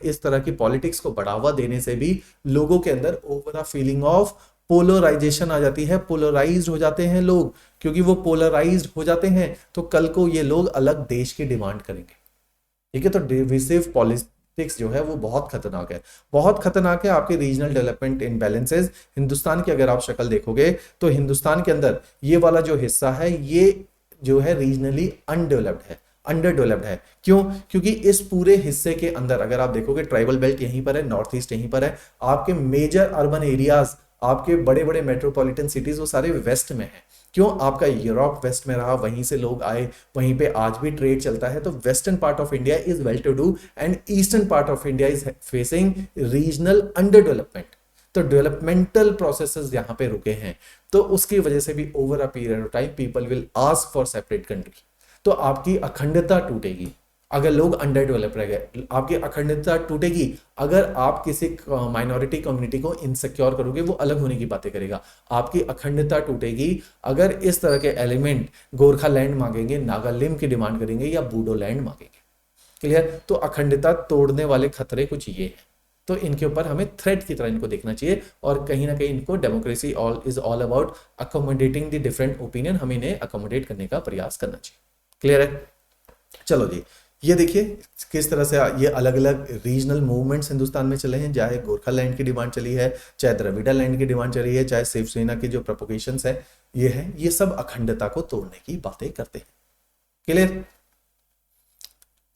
इस तरह की पॉलिटिक्स को बढ़ावा देने से भी लोगों के अंदर over a feeling of polarisation आ जाती है, पोलराइज्ड हो जाते हैं लोग। क्योंकि वो पोलराइज्ड हो जाते हैं तो कल को ये लोग अलग देश की डिमांड करेंगे, ठीक है। तो डिविसिव पॉलिटिक्स जो है वो बहुत खतरनाक है, बहुत खतरनाक है। आपके रीजनल डेवलपमेंट इम्बैलेंसेस, हिंदुस्तान की अगर आप शक्ल देखोगे तो हिंदुस्तान के अंदर ये वाला जो हिस्सा है ये जो है रीजनली अनडेवलप्ड है, अंडर डेवलप्ड है। क्यों? क्योंकि इस पूरे हिस्से के अंदर अगर आप देखोगे ट्राइबल बेल्ट यहीं पर है, नॉर्थ ईस्ट यहीं पर है, आपके मेजर अर्बन एरियाज, आपके बड़े बड़े मेट्रोपॉलिटन सिटीज वो सारे वेस्ट में है। क्यों? आपका यूरोप वेस्ट में रहा, वहीं से लोग आए, वहीं पे आज भी ट्रेड चलता है। तो western part of India is well to do and eastern part of India is facing regional under development. तो डेवलपमेंटल प्रोसेसेस यहाँ पे रुके हैं, तो उसकी वजह से भी over a period of time people will ask for separate country. तो आपकी अखंडता टूटेगी अगर लोग अंडर डेवलप रह गए, आपकी अखंडता टूटेगी अगर आप किसी माइनॉरिटी कम्युनिटी को इनसिक्योर करोगे, वो अलग होने की बातें करेगा। आपकी अखंडता टूटेगी अगर इस तरह के एलिमेंट गोरखा लैंड मांगेंगे, नागालैंड की डिमांड करेंगे या बूडो लैंड मांगेंगे। क्लियर? तो अखंडता तोड़ने वाले खतरे कुछ ये हैं। तो इनके ऊपर हमें थ्रेट की तरह इनको देखना चाहिए और कहीं ना कहीं इनको democracy all is all about accommodating the different opinion, हमें इन्हें अकोमोडेट करने का प्रयास करना चाहिए। क्लियर है? चलो जी, ये देखिए किस तरह से ये अलग अलग रीजनल मूवमेंट्स हिंदुस्तान में चले हैं, चाहे गोरखा लैंड की डिमांड चली है, चाहे द्रविड़ा लैंड की डिमांड चली है, चाहे शिवसेना की जो प्रोपोगेशंस है, ये सब अखंडता को तोड़ने की बातें करते हैं। क्लियर?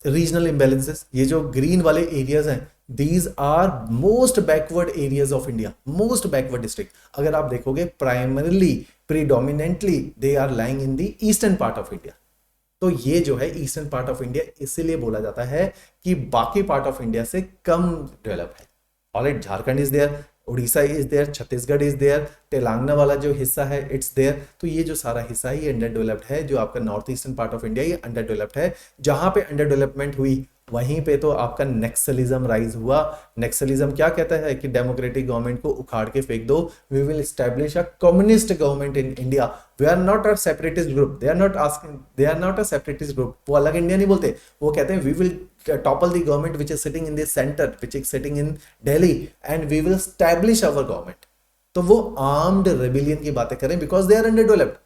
रीजनल इम्बैलेंसेस, ये जो ग्रीन वाले एरियाज हैं, these are most backward areas of India, most backward district. अगर आप देखोगे primarily predominantly they are lying in the eastern part of India. तो ये जो है ईस्टर्न पार्ट ऑफ इंडिया इसीलिए बोला जाता है कि बाकी पार्ट ऑफ इंडिया से कम डेवलप है। Alright, Jharkhand is there, Orissa is there, Chhattisgarh is there, Telangana वाला जो हिस्सा है इट्स देयर। तो ये जो सारा हिस्सा है ये अंडर डेवलप्ड है। जो आपका north eastern part of India ये अंडर डेवलप्ड है। जहां पे अंडर डेवलपमेंट हुई वहीं पे तो आपका नेक्सलिज्म राइज हुआ। नेक्सलिज्म क्या कहता है कि डेमोक्रेटिक गवर्नमेंट को उखाड़ के फेंक दो, we will establish a communist government in India, we are not a separatist group, they are not asking, they are not a separatist group. वो अलग इंडिया नहीं बोलते, वो कहते हैं we will topple the government which is sitting in the center, which is sitting in Delhi, and we will establish our government। तो वो आर्म्ड रेबिलियन की बातें करें because they are under developed.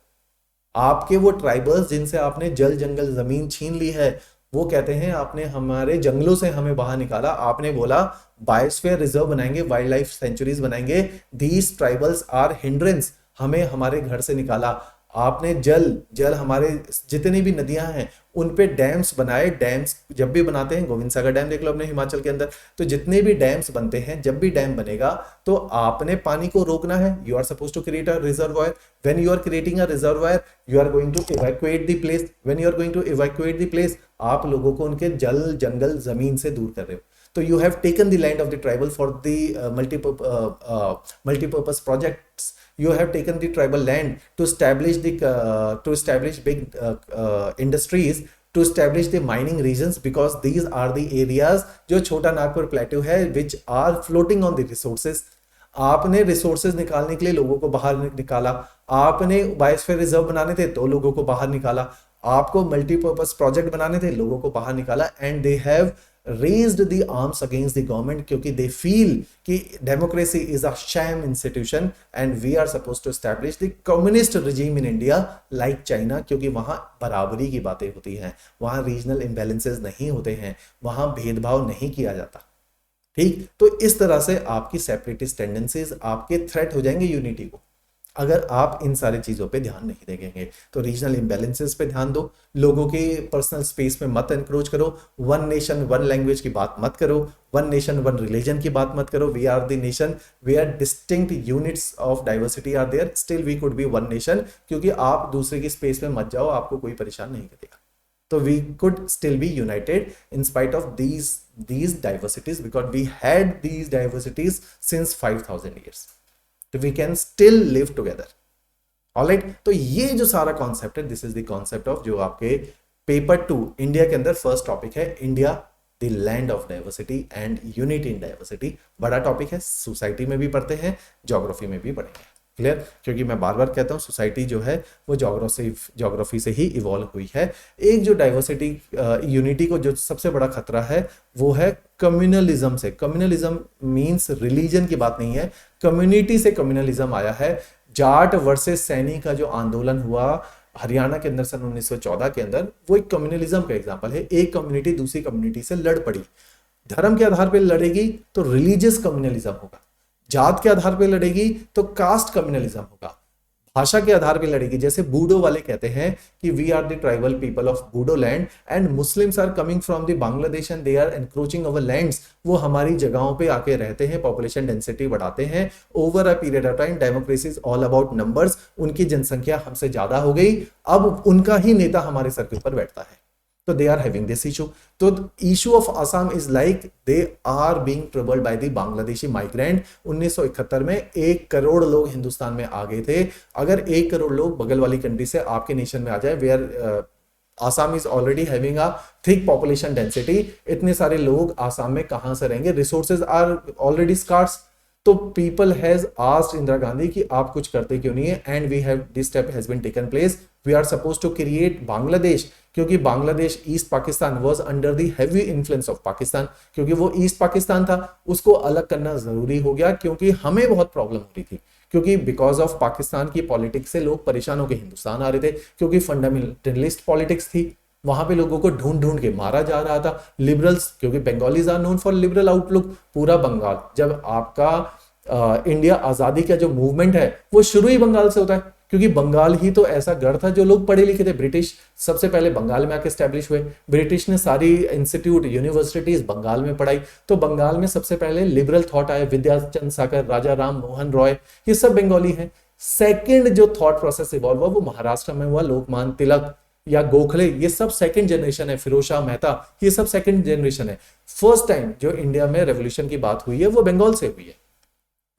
आपके वो ट्राइबल्स जिनसे आपने जल जंगल जमीन छीन ली है, वो कहते हैं आपने हमारे जंगलों से हमें बाहर निकाला, आपने बोला बायोस्फीयर रिजर्व बनाएंगे, वाइल्ड लाइफ सेंचुरीज बनाएंगे, दीज ट्राइबल्स आर हिंड्रेंस, हमें हमारे घर से निकाला। आपने जल हमारे जितनी भी नदियां हैं उन पे डैम्स बनाए। डैम्स जब भी बनाते हैं, गोविंद सागर डैम देख लो अपने हिमाचल के अंदर, तो जितने भी डैम्स बनते हैं, जब भी डैम बनेगा तो आपने पानी को रोकना है। You are suppose to create a reservoir, when you are creating a reservoir you are going to evacuate the place, when you are going to evacuate the place आप लोगों को उनके जल जंगल जमीन से दूर कर रहे हो। तो you have taken the land of the tribal for the multipurpose projects, you have taken the tribal land to establish big industries, to establish the mining regions, because these are the areas जो छोटा नागपुर प्लेट्यू है which are floating on the resources. आपने रिसोर्सेज निकालने के लिए लोगों को बाहर निकाला, आपने बायोस्फीयर रिजर्व बनाने थे तो लोगों को बाहर निकाला, आपको मल्टीपर्पज प्रोजेक्ट बनाने थे, लोगों को बाहर निकाला, and they have raised the arms against the government क्योंकि they feel कि democracy is a sham institution and we are supposed to establish the communist regime in India like China, क्योंकि वहां बराबरी की बातें होती हैं, वहां रीजनल इम्बैलेंसेस नहीं होते हैं, वहां भेदभाव नहीं किया जाता। ठीक, तो इस तरह से आपकी सेपरेटिस्ट टेंडेंसीज आपके थ्रेट हो जाएंगे यूनिटी को, अगर आप इन सारी चीजों पे ध्यान नहीं देंगे। तो रीजनल इम्बैलेंसेस पे ध्यान दो, लोगों के पर्सनल स्पेस में मत एनक्रोच करो, वन नेशन वन लैंग्वेज की बात मत करो, वन नेशन वन रिलीजन की बात मत करो। We are the nation, we are distinct units of diversity are there, still we could be one nation, क्योंकि आप दूसरे की स्पेस में मत जाओ, आपको कोई परेशान नहीं करेगा। तो we could still be united in spite of these diversities, because we had these diversities since 5000 years, so we can still live together. Alright, तो ये जो सारा कॉन्सेप्ट है, this is the concept of जो आपके पेपर 2 इंडिया के अंदर फर्स्ट टॉपिक है, India the land of diversity and unity in diversity. बड़ा टॉपिक है, सोसाइटी में भी पढ़ते हैं, ज्योग्राफी में भी पढ़ेंगे। क्लियर, क्योंकि मैं बार बार कहता हूँ सोसाइटी जो है वो ज्योग्राफी से ही इवॉल्व हुई है। एक जो डाइवर्सिटी यूनिटी को जो सबसे बड़ा खतरा है वो है कम्युनलिज्म से। कम्युनलिज्म मींस रिलीजन की बात नहीं है, कम्युनिटी से कम्युनलिज्म आया है। जाट वर्सेस सैनी का जो आंदोलन हुआ हरियाणा के अंदर सन 1914 के अंदर, वो एक कम्युनलिज्म का एग्जाम्पल है। एक कम्युनिटी दूसरी कम्युनिटी से लड़ पड़ी, धर्म के आधार पर लड़ेगी तो रिलीजियस कम्युनलिज्म होगा, जात के आधार पर लड़ेगी तो कास्ट कम्युनलिज्म होगा, भाषा के आधार पर लड़ेगी। जैसे बूडो वाले कहते हैं कि we are the tribal people of Bodo land and Muslims are coming from the Bangladesh and they are encroaching our lands. वो हमारी जगहों पे आके रहते हैं, पॉपुलेशन डेंसिटी बढ़ाते हैं over a period of time. Democracy is all about numbers, उनकी जनसंख्या हमसे ज्यादा हो गई, अब उनका ही नेता हमारे सर के ऊपर बैठता है, तो they are having this issue. तो issue of Assam is like they are being troubled by the Bangladeshi migrant। 1971 में 1 करोड़ लोग हिंदुस्तान में आ गए थे। अगर 1 करोड़ लोग बगल वाली कंट्री से आपके नेशन में आ जाए, where Assam is already having a thick population density, इतने सारे लोग आसाम में कहां से रहेंगे? Resources are already scarce. तो people has asked Indira Gandhi कि आप कुछ करते क्यों नहीं है, and we have this step has been taken place. We are suppose to create Bangladesh, क्योंकि Bangladesh east Pakistan was under the heavy influence of Pakistan, क्योंकि वो ईस्ट पाकिस्तान था, उसको अलग करना जरूरी हो गया, क्योंकि हमें बहुत प्रॉब्लम हो रही थी, क्योंकि बिकॉज ऑफ पाकिस्तान की पॉलिटिक्स से लोग परेशान होकर हिंदुस्तान आ रहे थे, क्योंकि फंडामेंटलिस्ट पॉलिटिक्स थी, वहां पे लोगों को ढूंढ ढूंढ के मारा जा रहा था। लिबरल्स, क्योंकि Bengalis are known for liberal outlook, पूरा बंगाल, जब आपका इंडिया आजादी का जो मूवमेंट है वो शुरू ही बंगाल से होता है, क्योंकि बंगाल ही तो ऐसा गढ़ था जो लोग पढ़े लिखे थे। ब्रिटिश सबसे पहले बंगाल में आके स्टैब्लिश हुए, ब्रिटिश ने सारी इंस्टीट्यूट यूनिवर्सिटीज बंगाल में पढ़ाई, तो बंगाल में सबसे पहले लिबरल थॉट आए, विद्याचंद सागर, राजा राम मोहन रॉय, ये सब बंगाली हैं। सेकंड जो थॉट प्रोसेस इवॉल्व हुआ वो महाराष्ट्र में हुआ, लोकमान्य तिलक या गोखले, ये सब सेकंड जनरेशन है, फिरोज शाह मेहता, ये सब सेकंड जनरेशन है। फर्स्ट टाइम जो इंडिया में रेवोल्यूशन की बात हुई है वो बंगाल से हुई है।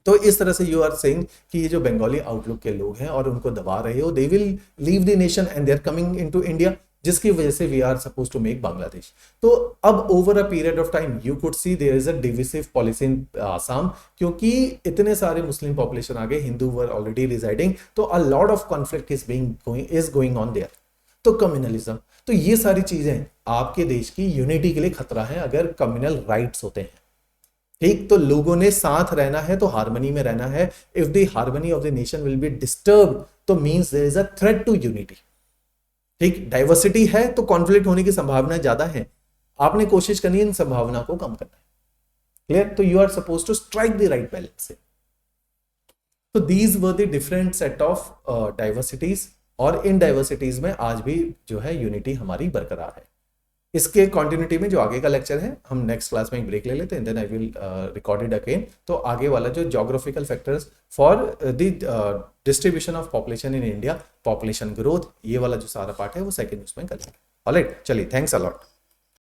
तो इस तरह से यू आर सेइंग कि ये जो बंगाली आउटलुक के लोग हैं और उनको दबा रहे हो, they will leave the nation and they are coming into India, जिसकी वजह से we are suppose to make Bangladesh. तो अब over a period of time you could see there is a divisive policy in Assam, क्योंकि इतने सारे मुस्लिम पॉपुलेशन आ गए, हिंदू वर ऑलरेडी रिजाइडिंग, तो अ lot of conflict is going on their. तो कम्युनलिज्म, तो ये सारी चीजें आपके देश की यूनिटी के लिए खतरा है अगर कम्युनल राइट्स होते हैं। ठीक, तो लोगों ने साथ रहना है तो हार्मनी में रहना है। If the harmony of the nation will be disturb तो means there is a threat to unity. ठीक, डाइवर्सिटी है तो कॉन्फ्लिक्ट होने की संभावना ज्यादा है, आपने कोशिश करनी है इन संभावना को कम करना है। क्लियर, तो you are suppose to strike the right balance. तो these were the different set of diversities, और इन डाइवर्सिटीज में आज भी जो है यूनिटी हमारी बरकरार है। इसके कंटिन्यूटी में जो आगे का लेक्चर है, हम नेक्स्ट क्लास में एक ब्रेक ले लेते हैं, then I will record it again. तो आगे वाला जो geographical factors for the distribution of population in India, population growth, ये वाला जो सारा पार्ट है वो सेकंड उसमें करेंगे। ऑलराइट, चलिए, थैंक्स अ लॉट।